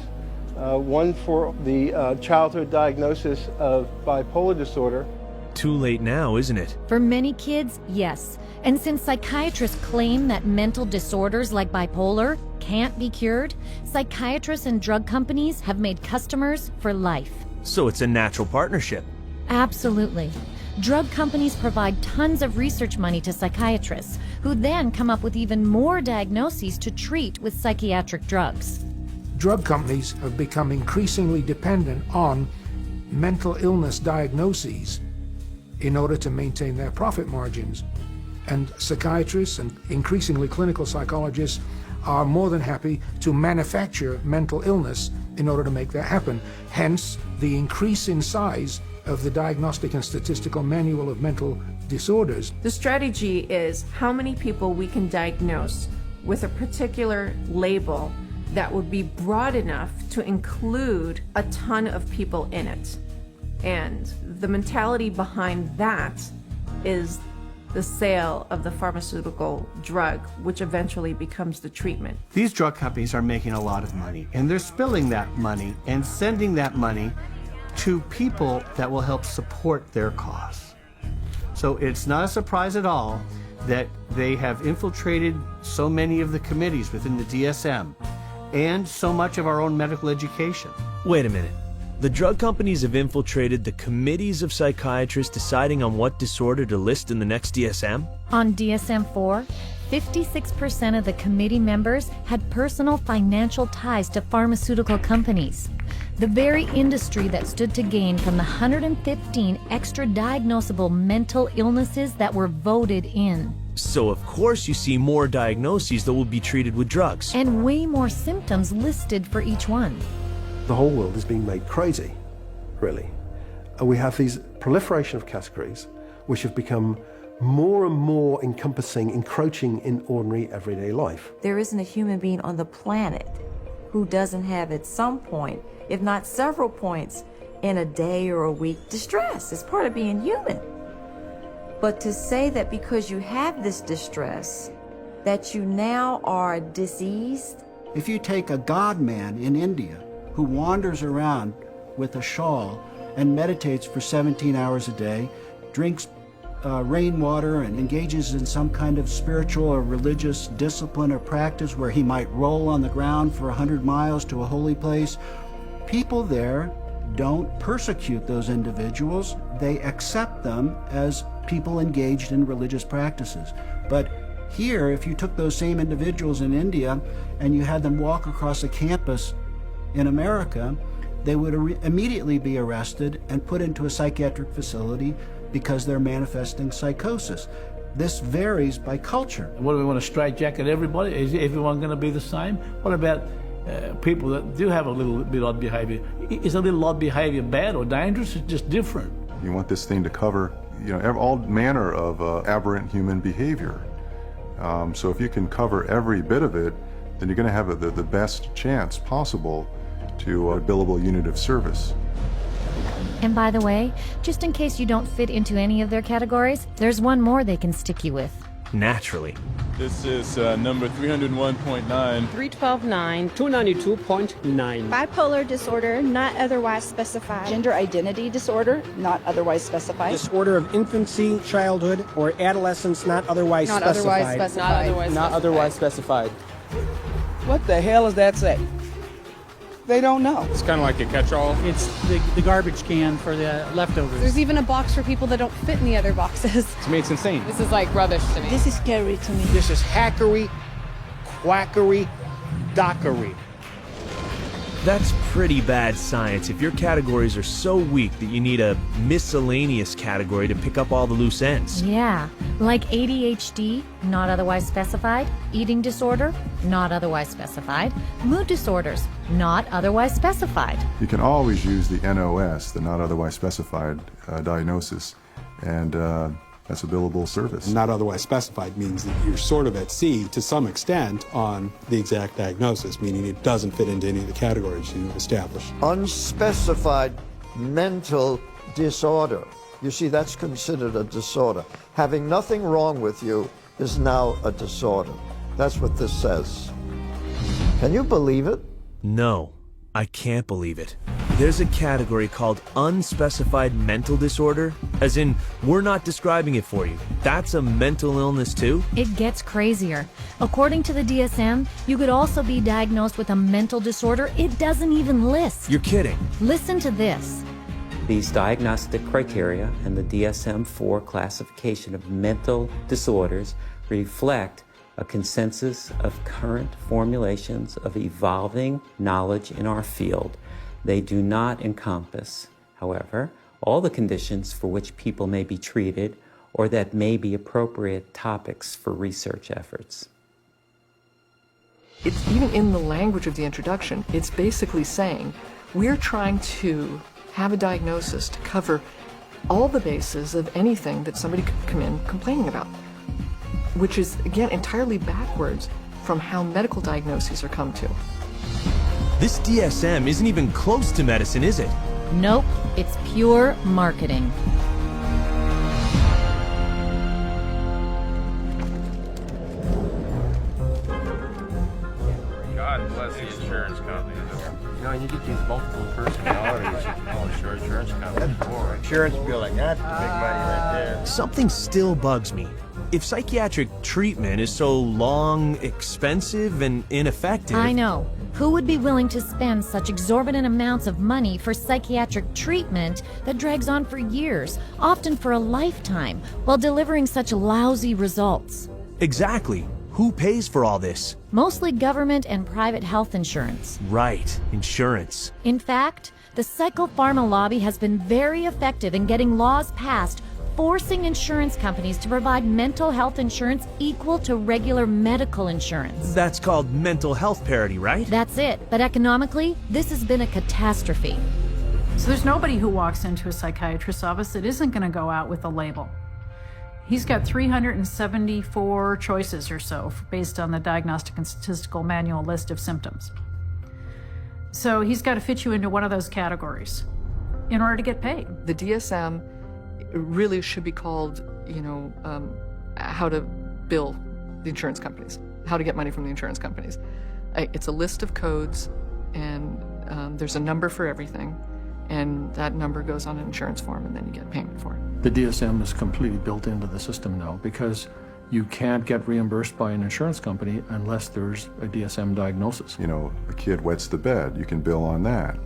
One for the childhood diagnosis of bipolar disorder. Too late now, isn't it? For many kids, yes. And since psychiatrists claim that mental disorders like bipolar can't be cured, psychiatrists and drug companies have made customers for life. So it's a natural partnership. Absolutely. Drug companies provide tons of research money to psychiatrists, who then come up with even more diagnoses to treat with psychiatric drugs. Drug companies have become increasingly dependent on mental illness diagnoses in order to maintain their profit margins. And psychiatrists and increasingly clinical psychologists are more than happy to manufacture mental illness in order to make that happen. Hence, the increase in size of the Diagnostic and Statistical Manual of Mental Disorders. The strategy is how many people we can diagnose with a particular label that would be broad enough to include a ton of people in it. And the mentality behind that is the sale of the pharmaceutical drug, which eventually becomes the treatment. These drug companies are making a lot of money, and they're spilling that money and sending that money to people that will help support their cause. So it's not a surprise at all that they have infiltrated so many of the committees within the DSM and so much of our own medical education. Wait a minute. The drug companies have infiltrated the committees of psychiatrists deciding on what disorder to list in the next DSM? On DSM-4, 56% of the committee members had personal financial ties to pharmaceutical companies. the very industry that stood to gain from the 115 extra diagnosable mental illnesses that were voted in. So of course you see more diagnoses that will be treated with drugs. And way more symptoms listed for each one. The whole world is being made crazy, really. And we have these proliferation of categories which have become more and more encompassing, encroaching in ordinary everyday life. There isn't a human being on the planet who doesn't have at some point, if not several points, in a day or a week, distress. It's part of being human. But to say that because you have this distress, that you now are diseased? If you take a god man in India who wanders around with a shawl and meditates for 17 hours a day, drinks rainwater and engages in some kind of spiritual or religious discipline or practice where he might roll on the ground for 100 miles to a holy place, people there don't persecute those individuals. They accept them as people engaged in religious practices. But here, if you took those same individuals in India and you had them walk across a campus in America, they would immediately be arrested and put into a psychiatric facility because they're manifesting psychosis. This varies by culture. What do we want to straitjacket everybody? Is everyone going to be the same? What about people that do have a little bit odd behavior? Is a little odd behavior bad or dangerous? It's just different. You want this thing to cover, all manner of aberrant human behavior. So if you can cover every bit of it, then you're going to have the best chance possible to a billable unit of service. And by the way, just in case you don't fit into any of their categories, there's one more they can stick you with. Naturally. This is number 301.9. 312.9. 292.9. Bipolar disorder, not otherwise specified. Gender identity disorder, not otherwise specified. Disorder of infancy, childhood, or adolescence, not otherwise not specified. Otherwise specified. Not otherwise specified. What the hell does that say? They don't know. It's kind of like a catch-all. It's the garbage can for the leftovers. There's even a box for people that don't fit in the other boxes. To me, it's insane. This is like rubbish to me. This is scary to me. This is hackery, quackery, dockery. That's pretty bad science if your categories are so weak that you need a miscellaneous category to pick up all the loose ends. Yeah, like ADHD, not otherwise specified, eating disorder, not otherwise specified, mood disorders, not otherwise specified. You can always use the NOS, the not otherwise specified diagnosis, and that's a billable service. Not otherwise specified means that you're sort of at sea to some extent on the exact diagnosis, meaning it doesn't fit into any of the categories you established. Unspecified mental disorder. You see, that's considered a disorder. Having nothing wrong with you is now a disorder. That's what this says. Can you believe it? No, I can't believe it. There's a category called unspecified mental disorder, as in, we're not describing it for you. That's a mental illness too? It gets crazier. According to the DSM, you could also be diagnosed with a mental disorder it doesn't even list. You're kidding. Listen to this. These diagnostic criteria and the DSM-4 classification of mental disorders reflect a consensus of current formulations of evolving knowledge in our field. They do not encompass, however, all the conditions for which people may be treated or that may be appropriate topics for research efforts. It's even in the language of the introduction, it's basically saying we're trying to have a diagnosis to cover all the bases of anything that somebody could come in complaining about, which is, again, entirely backwards from how medical diagnoses are come to. This DSM isn't even close to medicine, is it? Nope, it's pure marketing. God bless the insurance companies. You get these multiple personalities you can call insurance companies for. Insurance bill, like that's the big money right there. Something still bugs me. If psychiatric treatment is so long, expensive, and ineffective... I know. Who would be willing to spend such exorbitant amounts of money for psychiatric treatment that drags on for years, often for a lifetime, while delivering such lousy results? Exactly. Who pays for all this? Mostly government and private health insurance. Right, insurance. In fact, the psychopharma lobby has been very effective in getting laws passed forcing insurance companies to provide mental health insurance equal to regular medical insurance. That's called mental health parity, right? That's it. But economically, this has been a catastrophe. So there's nobody who walks into a psychiatrist's office that isn't going to go out with a label. He's got 374 choices or so based on the Diagnostic and Statistical Manual list of symptoms. So he's got to fit you into one of those categories in order to get paid. The DSM really should be called, how to bill the insurance companies, how to get money from the insurance companies. It's a list of codes, and there's a number for everything, and that number goes on an insurance form, and then you get payment for it. The DSM is completely built into the system now because you can't get reimbursed by an insurance company unless there's a DSM diagnosis. A kid wets the bed, you can bill on that.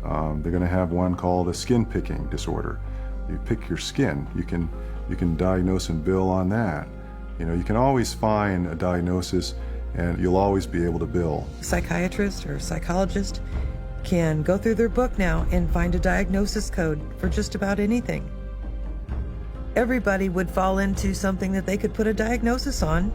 They're going to have one called a skin picking disorder. You pick your skin, you can diagnose and bill on that. You can always find a diagnosis and you'll always be able to bill. Psychiatrist or psychologist can go through their book now and find a diagnosis code for just about anything. Everybody would fall into something that they could put a diagnosis on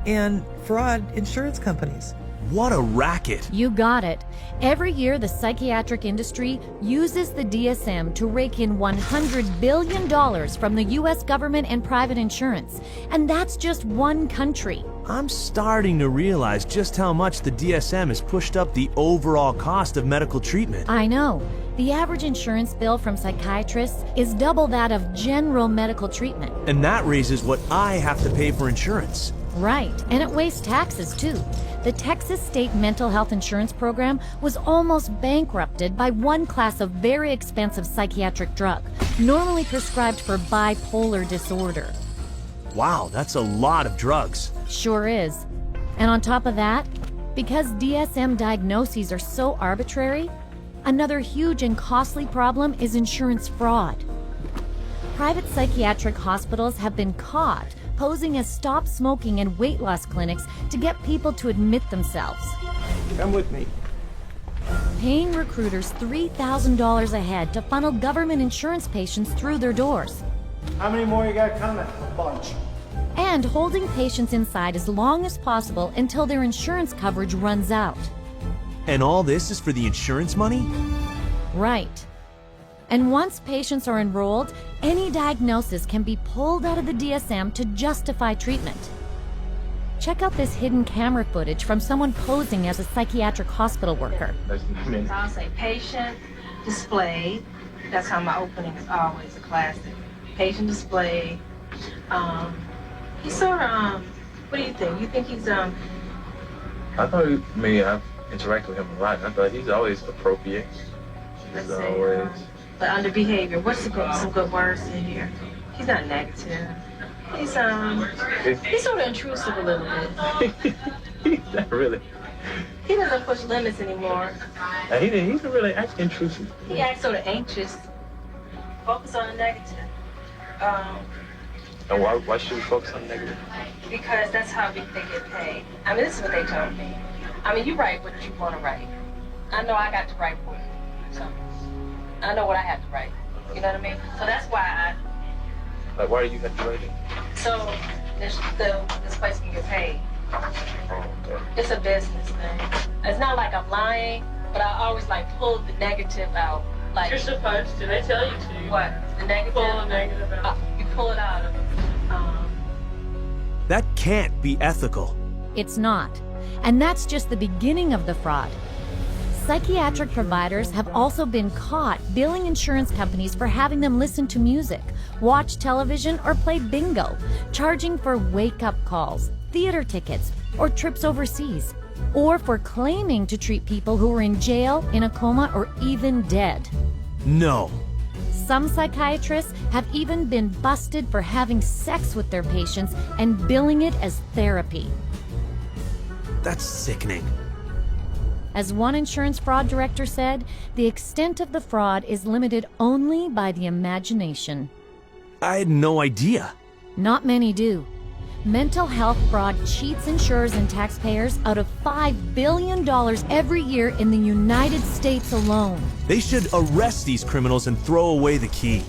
and fraud insurance companies. What a racket. You got it. Every year, the psychiatric industry uses the DSM to rake in $100 billion from the U.S. government and private insurance. And that's just one country. I'm starting to realize just how much the DSM has pushed up the overall cost of medical treatment. I know. The average insurance bill from psychiatrists is double that of general medical treatment. And that raises what I have to pay for insurance. Right, and it wastes taxes too. The Texas State Mental Health Insurance Program was almost bankrupted by one class of very expensive psychiatric drug, normally prescribed for bipolar disorder. Wow, that's a lot of drugs. Sure is. And on top of that, because DSM diagnoses are so arbitrary, another huge and costly problem is insurance fraud. Private psychiatric hospitals have been caught posing as stop smoking and weight loss clinics to get people to admit themselves. Come with me. Paying recruiters $3,000 a head to funnel government insurance patients through their doors. How many more you got coming? A bunch. And holding patients inside as long as possible until their insurance coverage runs out. And all this is for the insurance money? Right. And once patients are enrolled, any diagnosis can be pulled out of the DSM to justify treatment. Check out this hidden camera footage from someone posing as a psychiatric hospital worker. I'll say patient display. That's how my opening is always a classic. Patient display. He's sort of, what do you think? You think he's, I thought, I've interacted with him a lot. I thought he's always appropriate. He's always... But under behavior, what's some good words in here? He's not negative. He's sort of intrusive a little bit. Not really. He doesn't push limits anymore. He's really actually intrusive. He acts sort of anxious. Focus on the negative. And why should we focus on the negative? Because that's how they get paid. This is what they told me. You write what you want to write. I know I got to write for you. So I know what I have to write. You know what I mean? So that's why why do you have to write it? So this place can get paid. Oh, okay. It's a business thing. It's not like I'm lying, but I always pull the negative out. You're supposed to. They tell you to. What? The negative? Pull the negative out. You pull it out of them. That can't be ethical. It's not. And that's just the beginning of the fraud. Psychiatric providers have also been caught billing insurance companies for having them listen to music, watch television, or play bingo, charging for wake-up calls, theater tickets, or trips overseas, or for claiming to treat people who are in jail, in a coma, or even dead. No. Some psychiatrists have even been busted for having sex with their patients and billing it as therapy. That's sickening. As one insurance fraud director said, the extent of the fraud is limited only by the imagination. I had no idea. Not many do. Mental health fraud cheats insurers and taxpayers out of $5 billion every year in the United States alone. They should arrest these criminals and throw away the key.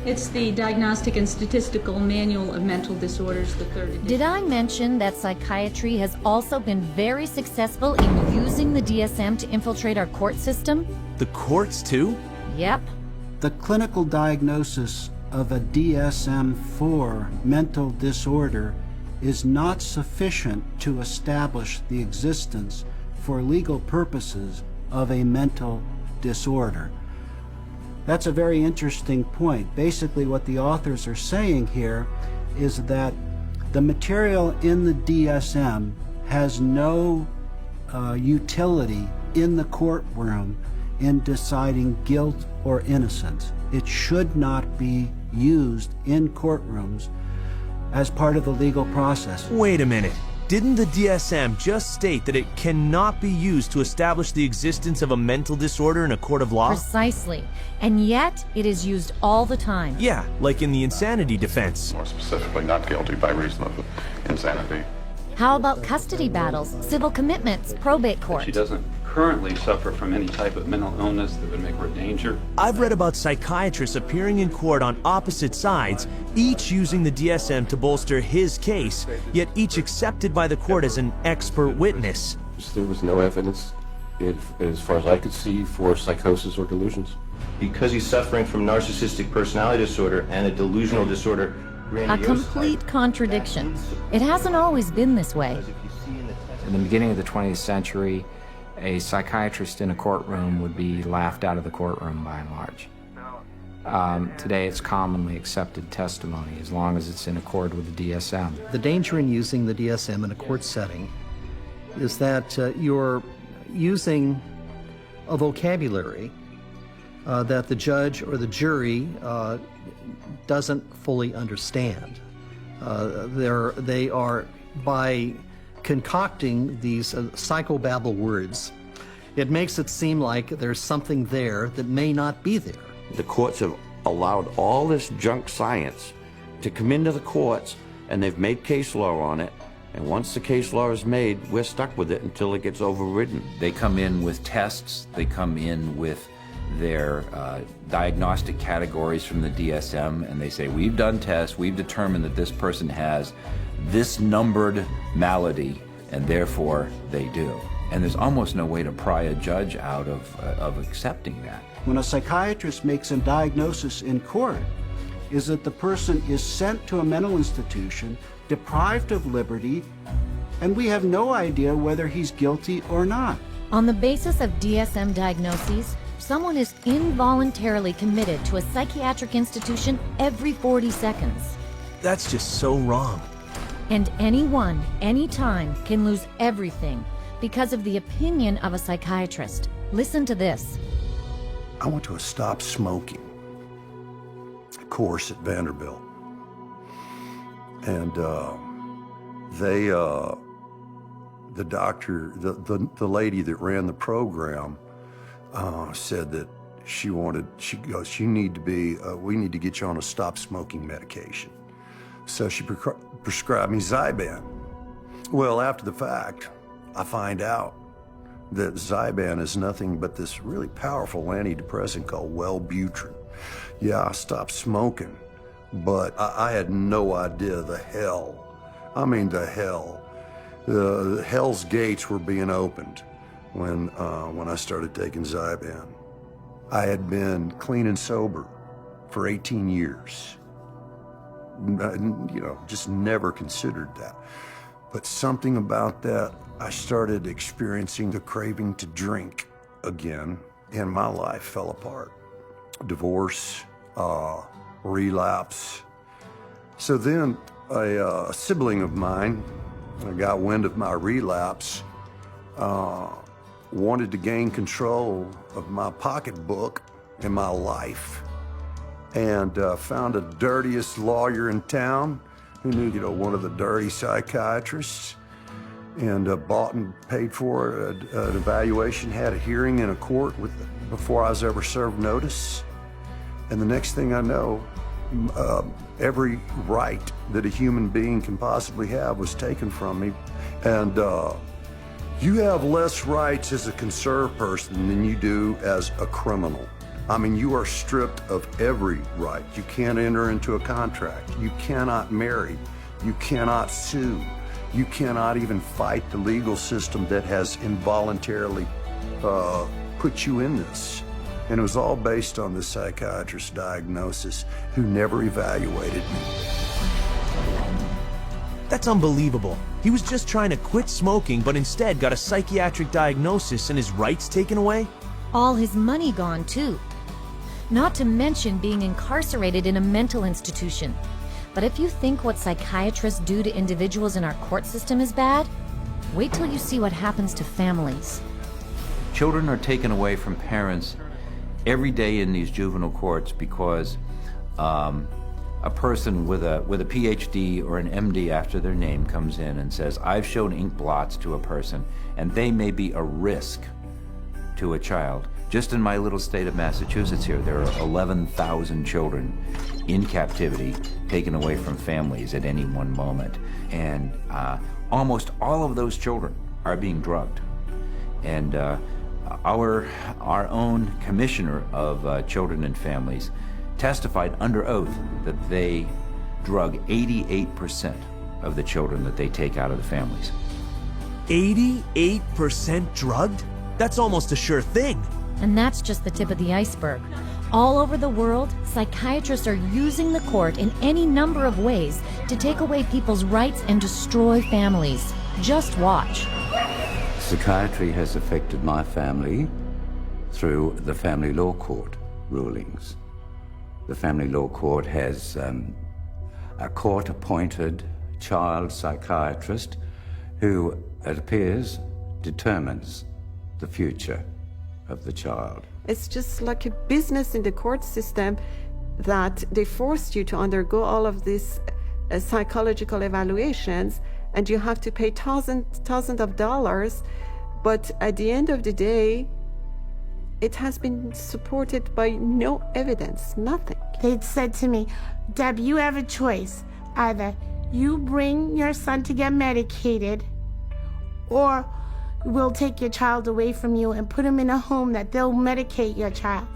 It's the Diagnostic and Statistical Manual of Mental Disorders, the third edition. Did I mention that psychiatry has also been very successful in using the DSM to infiltrate our court system? The courts, too? Yep. The clinical diagnosis of a DSM-4 mental disorder is not sufficient to establish the existence for legal purposes of a mental disorder. That's a very interesting point. Basically, what the authors are saying here is that the material in the DSM has no utility in the courtroom in deciding guilt or innocence. It should not be used in courtrooms as part of the legal process. Wait a minute. Didn't the DSM just state that it cannot be used to establish the existence of a mental disorder in a court of law? Precisely. And yet, it is used all the time. Yeah, like in the insanity defense. More specifically, not guilty by reason of insanity. How about custody battles, civil commitments, probate court? She doesn't currently suffer from any type of mental illness that would make her a danger. I've read about psychiatrists appearing in court on opposite sides, each using the DSM to bolster his case, yet each accepted by the court as an expert witness. There was no evidence, as far as I could see, for psychosis or delusions. Because he's suffering from narcissistic personality disorder and a delusional disorder. A complete contradiction. It hasn't always been this way. In the beginning of the 20th century, a psychiatrist in a courtroom would be laughed out of the courtroom by and large. Today it's commonly accepted testimony as long as it's in accord with the DSM. The danger in using the DSM in a court setting is that you're using a vocabulary that the judge or the jury doesn't fully understand. They are, by concocting these psychobabble words, it makes it seem like there's something there that may not be there. The courts have allowed all this junk science to come into the courts, and they've made case law on it, and once the case law is made, we're stuck with it until it gets overridden. They come in with tests, they come in with their diagnostic categories from the DSM, and they say, we've done tests, we've determined that this person has this numbered malady, and therefore they do. And there's almost no way to pry a judge out of accepting that. When a psychiatrist makes a diagnosis in court, is that the person is sent to a mental institution, deprived of liberty, and we have no idea whether he's guilty or not. On the basis of DSM diagnoses, someone is involuntarily committed to a psychiatric institution every 40 seconds. That's just so wrong. And anyone, anytime, can lose everything because of the opinion of a psychiatrist. Listen to this. I went to a stop smoking course at Vanderbilt. And the doctor, the lady that ran the program said that she goes, we need to get you on a stop smoking medication. So she prescribed me Zyban. Well, after the fact, I find out that Zyban is nothing but this really powerful antidepressant called Wellbutrin. Yeah, I stopped smoking, but I had no idea the hell. I mean, the hell. The hell's gates were being opened when I started taking Zyban. I had been clean and sober for 18 years. Just never considered that. But something about that, I started experiencing the craving to drink again, and my life fell apart. Divorce, relapse. So then a sibling of mine got wind of my relapse, wanted to gain control of my pocketbook and my life, and found the dirtiest lawyer in town who knew, one of the dirty psychiatrists, and bought and paid for an evaluation, had a hearing in a court before I was ever served notice. And the next thing I know, every right that a human being can possibly have was taken from me. And you have less rights as a conserved person than you do as a criminal. I mean, you are stripped of every right. You can't enter into a contract. You cannot marry. You cannot sue. You cannot even fight the legal system that has involuntarily put you in this. And it was all based on the psychiatrist's diagnosis, who never evaluated me. That's unbelievable. He was just trying to quit smoking, but instead got a psychiatric diagnosis and his rights taken away? All his money gone, too. Not to mention being incarcerated in a mental institution. But if you think what psychiatrists do to individuals in our court system is bad, wait till you see what happens to families. Children are taken away from parents every day in these juvenile courts because a person with a PhD or an MD after their name comes in and says, I've shown ink blots to a person, and they may be a risk to a child. Just in my little state of Massachusetts here, there are 11,000 children in captivity taken away from families at any one moment. And almost all of those children are being drugged. And our own commissioner of children and families testified under oath that they drug 88% of the children that they take out of the families. 88% drugged? That's almost a sure thing. And that's just the tip of the iceberg. All over the world, psychiatrists are using the court in any number of ways to take away people's rights and destroy families. Just watch. Psychiatry has affected my family through the family law court rulings. The family law court has a court-appointed child psychiatrist who, it appears, determines the future of the child. It's just like a business in the court system that they forced you to undergo all of these psychological evaluations, and you have to pay thousands of dollars, but at the end of the day, it has been supported by no evidence, nothing. They said to me, Deb, you have a choice. Either you bring your son to get medicated, or we'll take your child away from you and put him in a home that they'll medicate your child.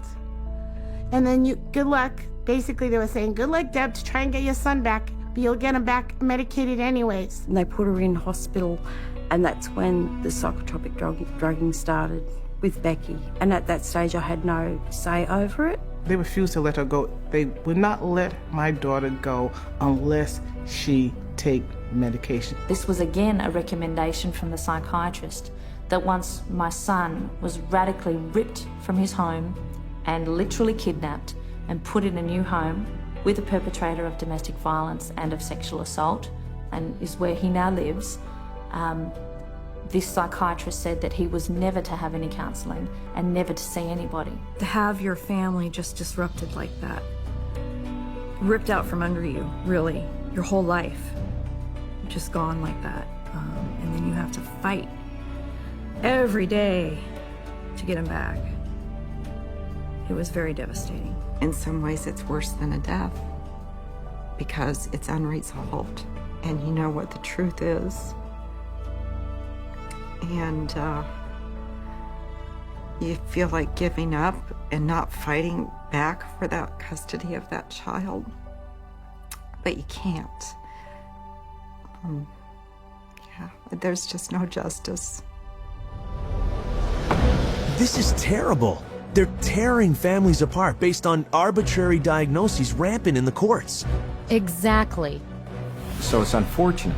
And then good luck. Basically, they were saying, good luck, Deb, to try and get your son back, but you'll get him back medicated anyways. And they put her in hospital, and that's when the psychotropic drugging started with Becky. And at that stage, I had no say over it. They refused to let her go. They would not let my daughter go unless she take medication. This was again a recommendation from the psychiatrist that once my son was radically ripped from his home and literally kidnapped and put in a new home with a perpetrator of domestic violence and of sexual assault, and is where he now lives, this psychiatrist said that he was never to have any counselling and never to see anybody. To have your family just disrupted like that, ripped out from under you, really, your whole life, just gone like that, and then you have to fight every day to get him back. It was very devastating. In some ways, it's worse than a death because it's unresolved, and you know what the truth is. And you feel like giving up and not fighting back for that custody of that child, but you can't. Yeah, there's just no justice. This is terrible. They're tearing families apart based on arbitrary diagnoses rampant in the courts. Exactly. So it's unfortunate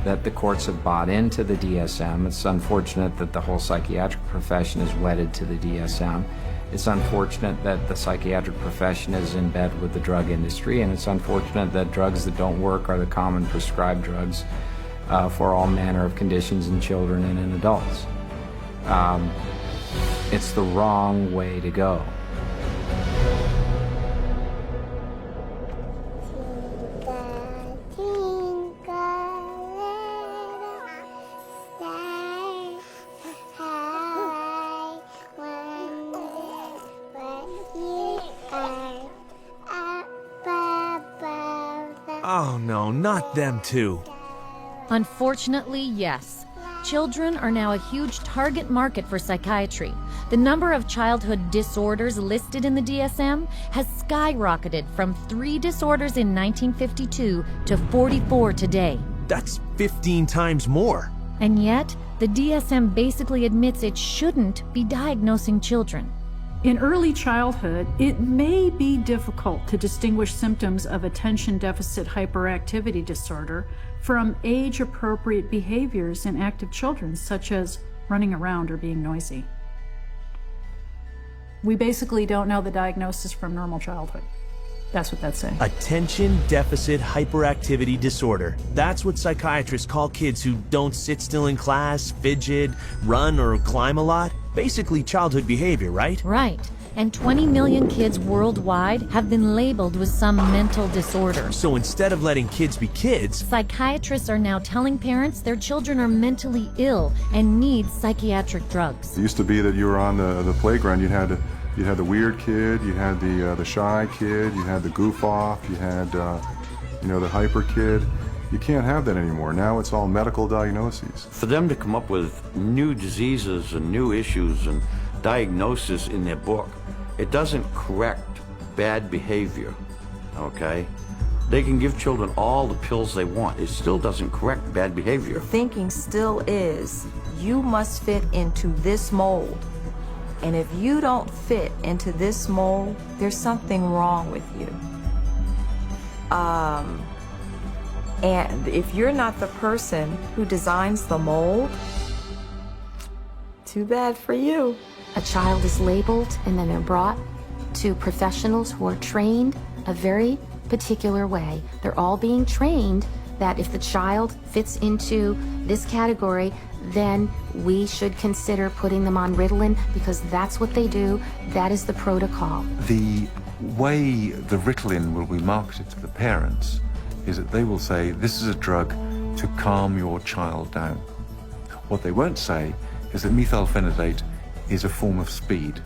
that the courts have bought into the DSM. It's unfortunate that the whole psychiatric profession is wedded to the DSM. It's unfortunate that the psychiatric profession is in bed with the drug industry, and it's unfortunate that drugs that don't work are the common prescribed drugs for all manner of conditions in children and in adults. It's the wrong way to go. Oh no, not them too. Unfortunately, yes. Children are now a huge target market for psychiatry. The number of childhood disorders listed in the DSM has skyrocketed from 3 disorders in 1952 to 44 today. That's 15 times more. And yet, the DSM basically admits it shouldn't be diagnosing children. In early childhood, it may be difficult to distinguish symptoms of attention deficit hyperactivity disorder from age-appropriate behaviors in active children, such as running around or being noisy. We basically don't know the diagnosis from normal childhood. That's what that's saying. Attention deficit hyperactivity disorder. That's what psychiatrists call kids who don't sit still in class, fidget, run, or climb a lot. Basically childhood behavior, right? Right. And 20 million kids worldwide have been labeled with some mental disorder. So instead of letting kids be kids, psychiatrists are now telling parents their children are mentally ill and need psychiatric drugs. It used to be that you were on the playground, you had the weird kid, you had the shy kid, you had the goof off, you had the hyper kid. You can't have that anymore. Now it's all medical diagnoses. For them to come up with new diseases and new issues and diagnosis in their book, it doesn't correct bad behavior, okay? They can give children all the pills they want. It still doesn't correct bad behavior. Thinking still is, you must fit into this mold. And if you don't fit into this mold, there's something wrong with you. And if you're not the person who designs the mold, too bad for you. A child is labeled and then they're brought to professionals who are trained a very particular way. They're all being trained that if the child fits into this category, then we should consider putting them on Ritalin because that's what they do. That is the protocol. The way the Ritalin will be marketed to the parents is that they will say, this is a drug to calm your child down. What they won't say is that methylphenidate is a form of speed.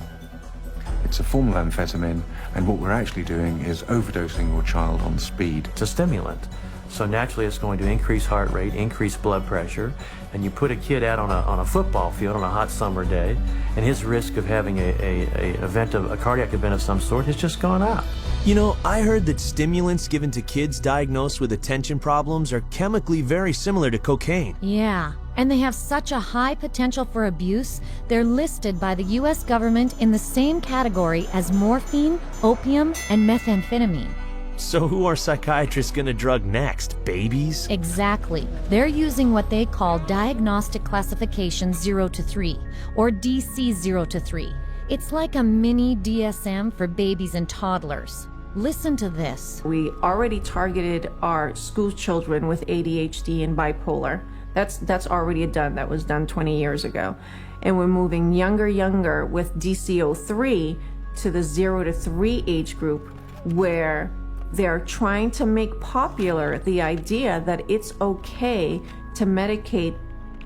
It's a form of amphetamine, and what we're actually doing is overdosing your child on speed. It's a stimulant. So naturally it's going to increase heart rate, increase blood pressure, and you put a kid out on a football field on a hot summer day, and his risk of having a cardiac event of some sort has just gone up. You know, I heard that stimulants given to kids diagnosed with attention problems are chemically very similar to cocaine. Yeah, and they have such a high potential for abuse, they're listed by the US government in the same category as morphine, opium, and methamphetamine. So who are psychiatrists going to drug next? Babies? Exactly. They're using what they call Diagnostic Classification 0 to 3, or DC 0 to 3. It's like a mini DSM for babies and toddlers. Listen to this. We already targeted our school children with ADHD and bipolar. That's already done. That was done 20 years ago. And we're moving younger with DC-03 to the 0 to 3 age group, where they're trying to make popular the idea that it's okay to medicate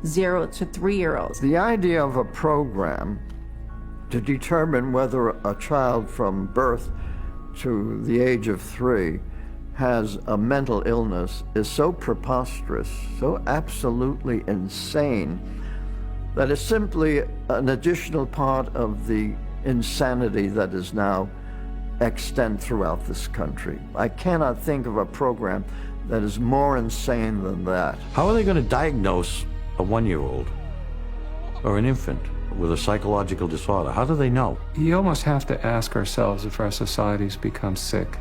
0 to 3-year-olds. The idea of a program to determine whether a child from birth to the age of 3 has a mental illness is so preposterous, so absolutely insane, that it's simply an additional part of the insanity that is now extant throughout this country. I cannot think of a program that is more insane than that. How are they going to diagnose a 1-year-old or an infant with a psychological disorder? How do they know? You almost have to ask ourselves, if our societies become sick,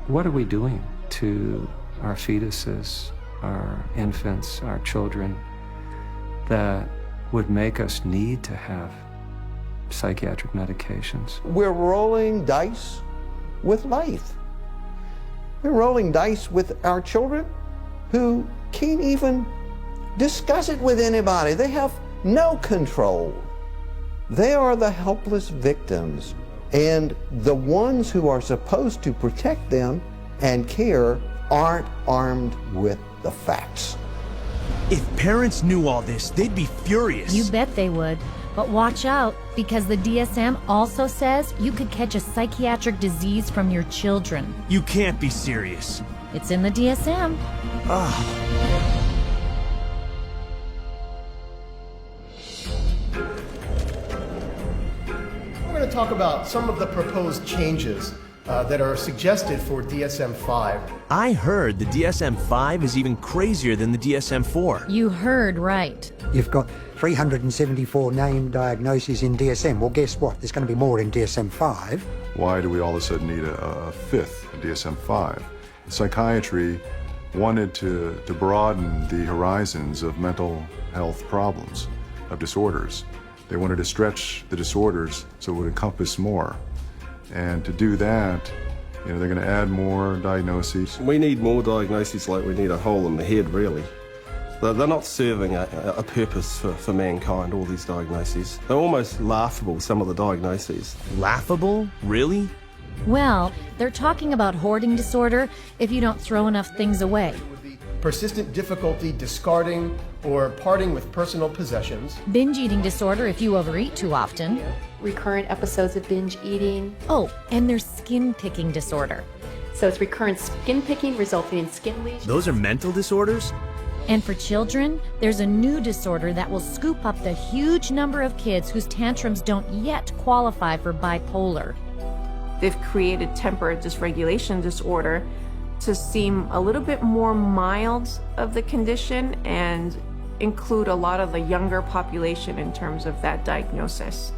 what are we doing to our fetuses, our infants, our children, that would make us need to have psychiatric medications? We're rolling dice with life. We're rolling dice with our children who can't even discuss it with anybody. They have no control. They are the helpless victims, and the ones who are supposed to protect them and care aren't armed with the facts. If parents knew all this, they'd be furious. You bet they would. But watch out, because the DSM also says you could catch a psychiatric disease from your children. You can't be serious. It's in the DSM. We're going to talk about some of the proposed changes that are suggested for DSM-5. I heard the DSM-5 is even crazier than the DSM-4. You heard right. You've got 374 named diagnoses in DSM. Well, guess what? There's going to be more in DSM-5. Why do we all of a sudden need a fifth DSM-5? Psychiatry wanted to broaden the horizons of mental health problems, of disorders. They wanted to stretch the disorders so it would encompass more. And to do that, they're going to add more diagnoses. We need more diagnoses like we need a hole in the head, really. They're not serving a purpose for mankind, all these diagnoses. They're almost laughable, some of the diagnoses. Laughable? Really? Well, they're talking about hoarding disorder if you don't throw enough things away. Persistent difficulty discarding or parting with personal possessions. Binge eating disorder if you overeat too often. Recurrent episodes of binge eating. Oh, and there's skin picking disorder. So it's recurrent skin picking resulting in skin lesions. Those are mental disorders? And for children, there's a new disorder that will scoop up the huge number of kids whose tantrums don't yet qualify for bipolar. They've created temperate dysregulation disorder to seem a little bit more mild of the condition and include a lot of the younger population in terms of that diagnosis.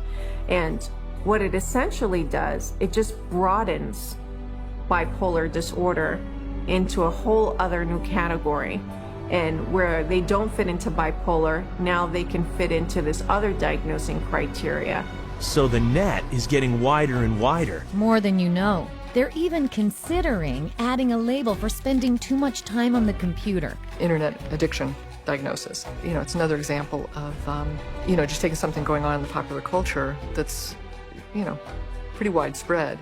And what it essentially does, it just broadens bipolar disorder into a whole other new category. And where they don't fit into bipolar, now they can fit into this other diagnosing criteria. So the net is getting wider and wider. More than you know. They're even considering adding a label for spending too much time on the computer. Internet addiction diagnosis. It's another example of, just taking something going on in the popular culture that's, pretty widespread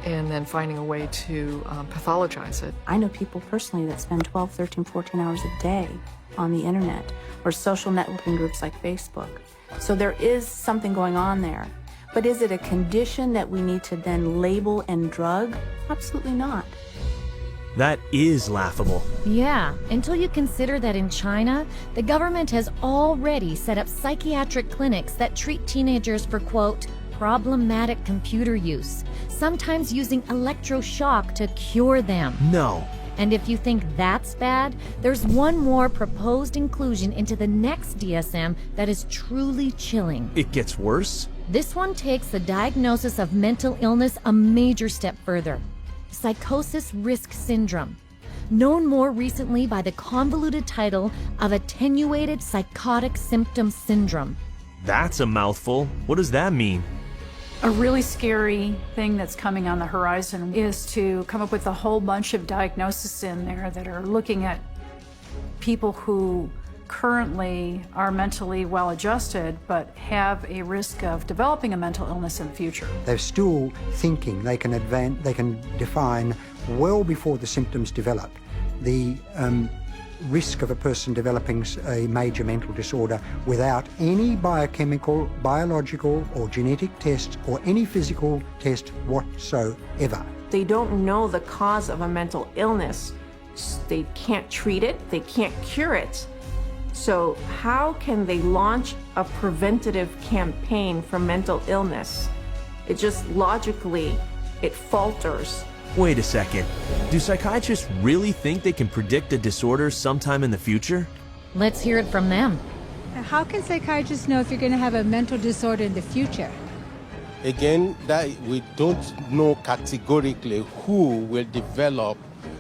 and then finding a way to pathologize it. I know people personally that spend 12, 13, 14 hours a day on the internet or social networking groups like Facebook. So there is something going on there. But is it a condition that we need to then label and drug? Absolutely not. That is laughable. Yeah, until you consider that in China, the government has already set up psychiatric clinics that treat teenagers for, quote, problematic computer use, sometimes using electroshock to cure them. No. And if you think that's bad, there's one more proposed inclusion into the next DSM that is truly chilling. It gets worse? This one takes the diagnosis of mental illness a major step further. Psychosis risk syndrome, known more recently by the convoluted title of attenuated psychotic symptom syndrome. That's a mouthful. What does that mean? A really scary thing that's coming on the horizon is to come up with a whole bunch of diagnoses in there that are looking at people who currently are mentally well adjusted but have a risk of developing a mental illness in the future. They're still thinking they can define well before the symptoms develop the risk of a person developing a major mental disorder without any biochemical, biological or genetic test or any physical test whatsoever. They don't know the cause of a mental illness. They can't treat it, they can't cure it. So how can they launch a preventative campaign for mental illness? It just logically, it falters. Wait a second. Do psychiatrists really think they can predict a disorder sometime in the future? Let's hear it from them. How can psychiatrists know if you're going to have a mental disorder in the future? Again, that we don't know categorically who will develop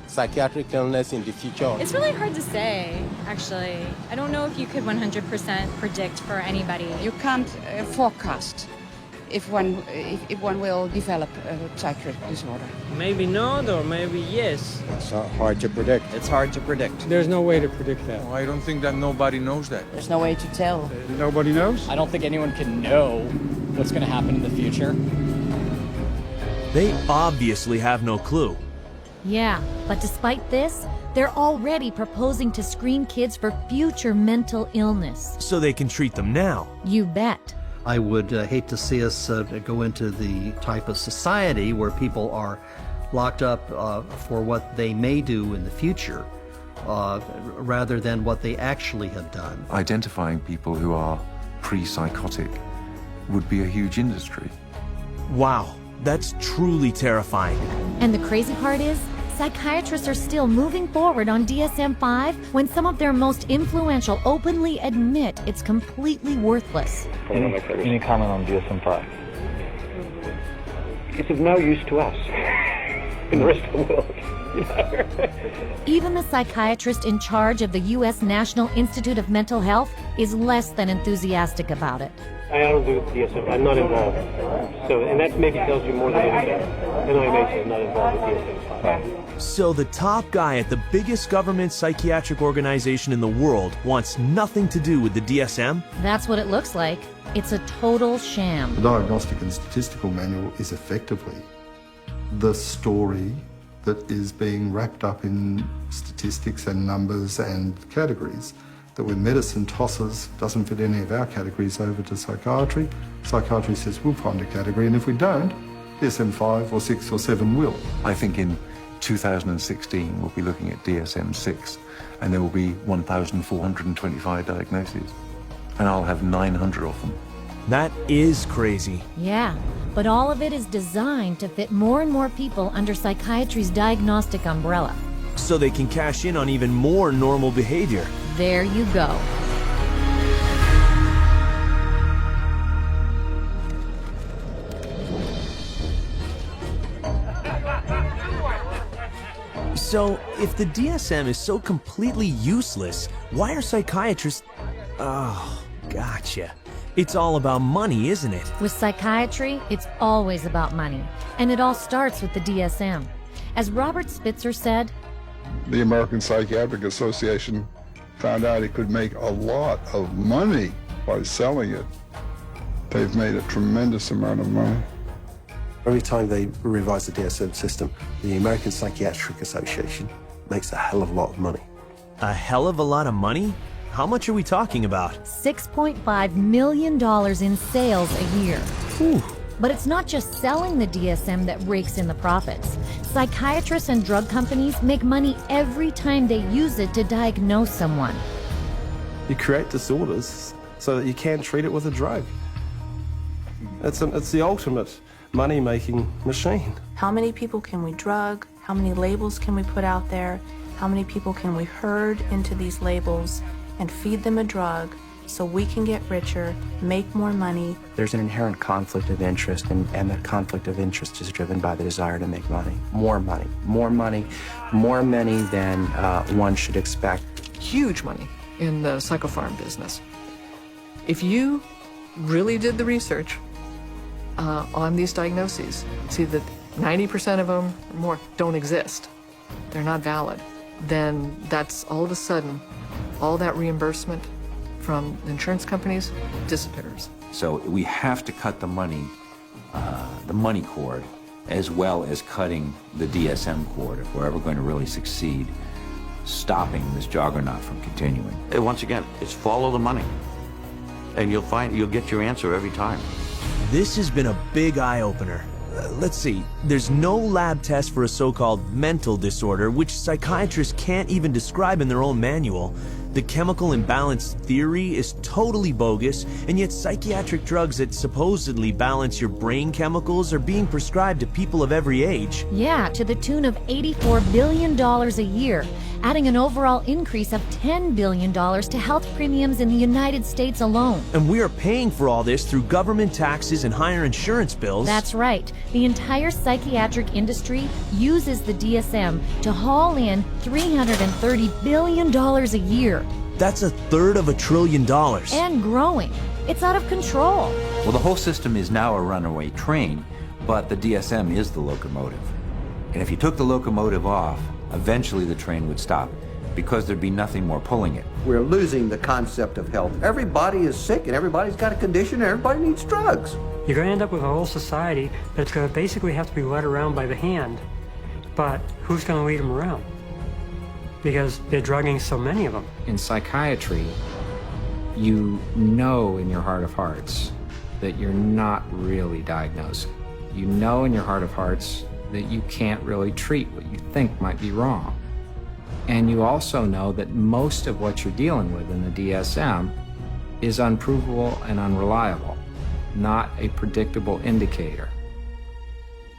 psychiatric illness in the future. It's really hard to say, actually. I don't know if you could 100% predict for anybody. You can't forecast if one will develop a psychiatric disorder. Maybe not, or maybe yes. It's hard to predict. It's hard to predict. There's no way to predict that. I don't think that nobody knows that. There's no way to tell. Nobody knows? I don't think anyone can know what's going to happen in the future. They obviously have no clue. Yeah, but despite this, they're already proposing to screen kids for future mental illness. So they can treat them now. You bet. I would hate to see us go into the type of society where people are locked up for what they may do in the future, rather than what they actually have done. Identifying people who are pre-psychotic would be a huge industry. Wow, that's truly terrifying. And the crazy part is, psychiatrists are still moving forward on DSM-5 when some of their most influential openly admit it's completely worthless. Any comment on DSM-5? It's of no use to us in the rest of the world. You know? Even the psychiatrist in charge of the U.S. National Institute of Mental Health is less than enthusiastic about it. I don't do DSM. I'm not involved. So, and that maybe tells you more than anything. NIMH is not involved with DSM. So the top guy at the biggest government psychiatric organization in the world wants nothing to do with the DSM? That's what it looks like. It's a total sham. The Diagnostic and Statistical Manual is effectively the story that is being wrapped up in statistics and numbers and categories, that when medicine tosses, doesn't fit any of our categories over to psychiatry, psychiatry says we'll find a category, and if we don't, DSM-5 or 6 or 7 will. I think in 2016 we'll be looking at DSM-6, and there will be 1,425 diagnoses, and I'll have 900 of them. That is crazy. Yeah, but all of it is designed to fit more and more people under psychiatry's diagnostic umbrella. So they can cash in on even more normal behavior. There you go. So, if the DSM is so completely useless, why are psychiatrists... Oh, gotcha. It's all about money, isn't it? With psychiatry, it's always about money. And it all starts with the DSM. As Robert Spitzer said, the American Psychiatric Association found out it could make a lot of money by selling it. They've made a tremendous amount of money. Every time they revise the DSM system, the American Psychiatric Association makes a hell of a lot of money. A hell of a lot of money? How much are we talking about? $6.5 million in sales a year. Whew. But it's not just selling the DSM that rakes in the profits. Psychiatrists and drug companies make money every time they use it to diagnose someone. You create disorders so that you can treat it with a drug. It's the ultimate money-making machine. How many people can we drug? How many labels can we put out there? How many people can we herd into these labels and feed them a drug so we can get richer, make more money? There's an inherent conflict of interest, and that conflict of interest is driven by the desire to make money. More money, more money, more money than one should expect. Huge money in the psychopharm business. If you really did the research on these diagnoses, see that 90% of them or more don't exist, they're not valid, then that's all of a sudden, all that reimbursement from the insurance companies disappears. So we have to cut the money cord, as well as cutting the DSM cord if we're ever going to really succeed stopping this juggernaut from continuing. And once again, it's follow the money, and you'll get your answer every time. This has been a big eye-opener. Let's see, there's no lab test for a so-called mental disorder, which psychiatrists can't even describe in their own manual. The chemical imbalance theory is totally bogus, and yet psychiatric drugs that supposedly balance your brain chemicals are being prescribed to people of every age. Yeah, to the tune of $84 billion a year, adding an overall increase of $10 billion to health premiums in the United States alone. And we are paying for all this through government taxes and higher insurance bills. That's right. The entire psychiatric industry uses the DSM to haul in $330 billion a year. That's $1/3 of $1 trillion. And growing. It's out of control. Well, the whole system is now a runaway train, but the DSM is the locomotive. And if you took the locomotive off, eventually the train would stop, because there'd be nothing more pulling it. We're losing the concept of health. Everybody is sick and everybody's got a condition and everybody needs drugs. You're going to end up with a whole society that's going to basically have to be led around by the hand. But who's going to lead them around? Because they're drugging so many of them. In psychiatry, you know in your heart of hearts that you're not really diagnosing. You know in your heart of hearts that you can't really treat what you think might be wrong. And you also know that most of what you're dealing with in the DSM is unprovable and unreliable, not a predictable indicator.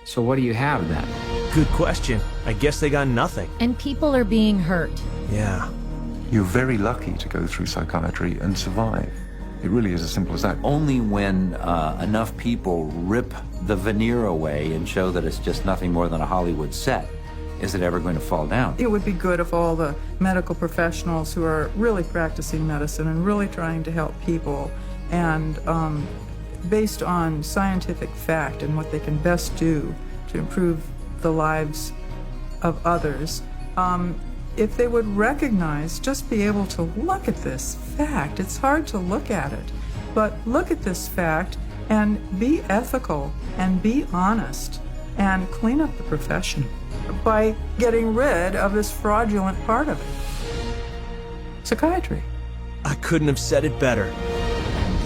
So what do you have then? Good question. I guess they got nothing. And people are being hurt. Yeah. You're very lucky to go through psychiatry and survive. It really is as simple as that. Only when enough people rip the veneer away and show that it's just nothing more than a Hollywood set is it ever going to fall down. It would be good if all the medical professionals who are really practicing medicine and really trying to help people and based on scientific fact and what they can best do to improve the lives of others, if they would recognize, just be able to look at this fact. It's hard to look at it, but look at this fact and be ethical and be honest and clean up the profession by getting rid of this fraudulent part of it. Psychiatry. I couldn't have said it better.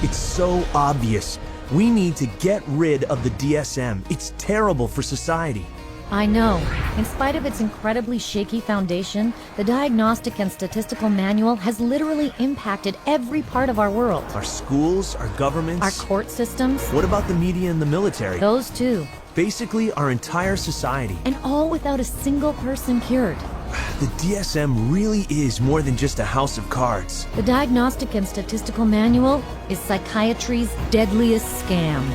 It's so obvious. We need to get rid of the DSM. It's terrible for society. I know. In spite of its incredibly shaky foundation, the Diagnostic and Statistical Manual has literally impacted every part of our world. Our schools, our governments. Our court systems. What about the media and the military? Those too. Basically, our entire society. And all without a single person cured. The DSM really is more than just a house of cards. The Diagnostic and Statistical Manual is psychiatry's deadliest scam.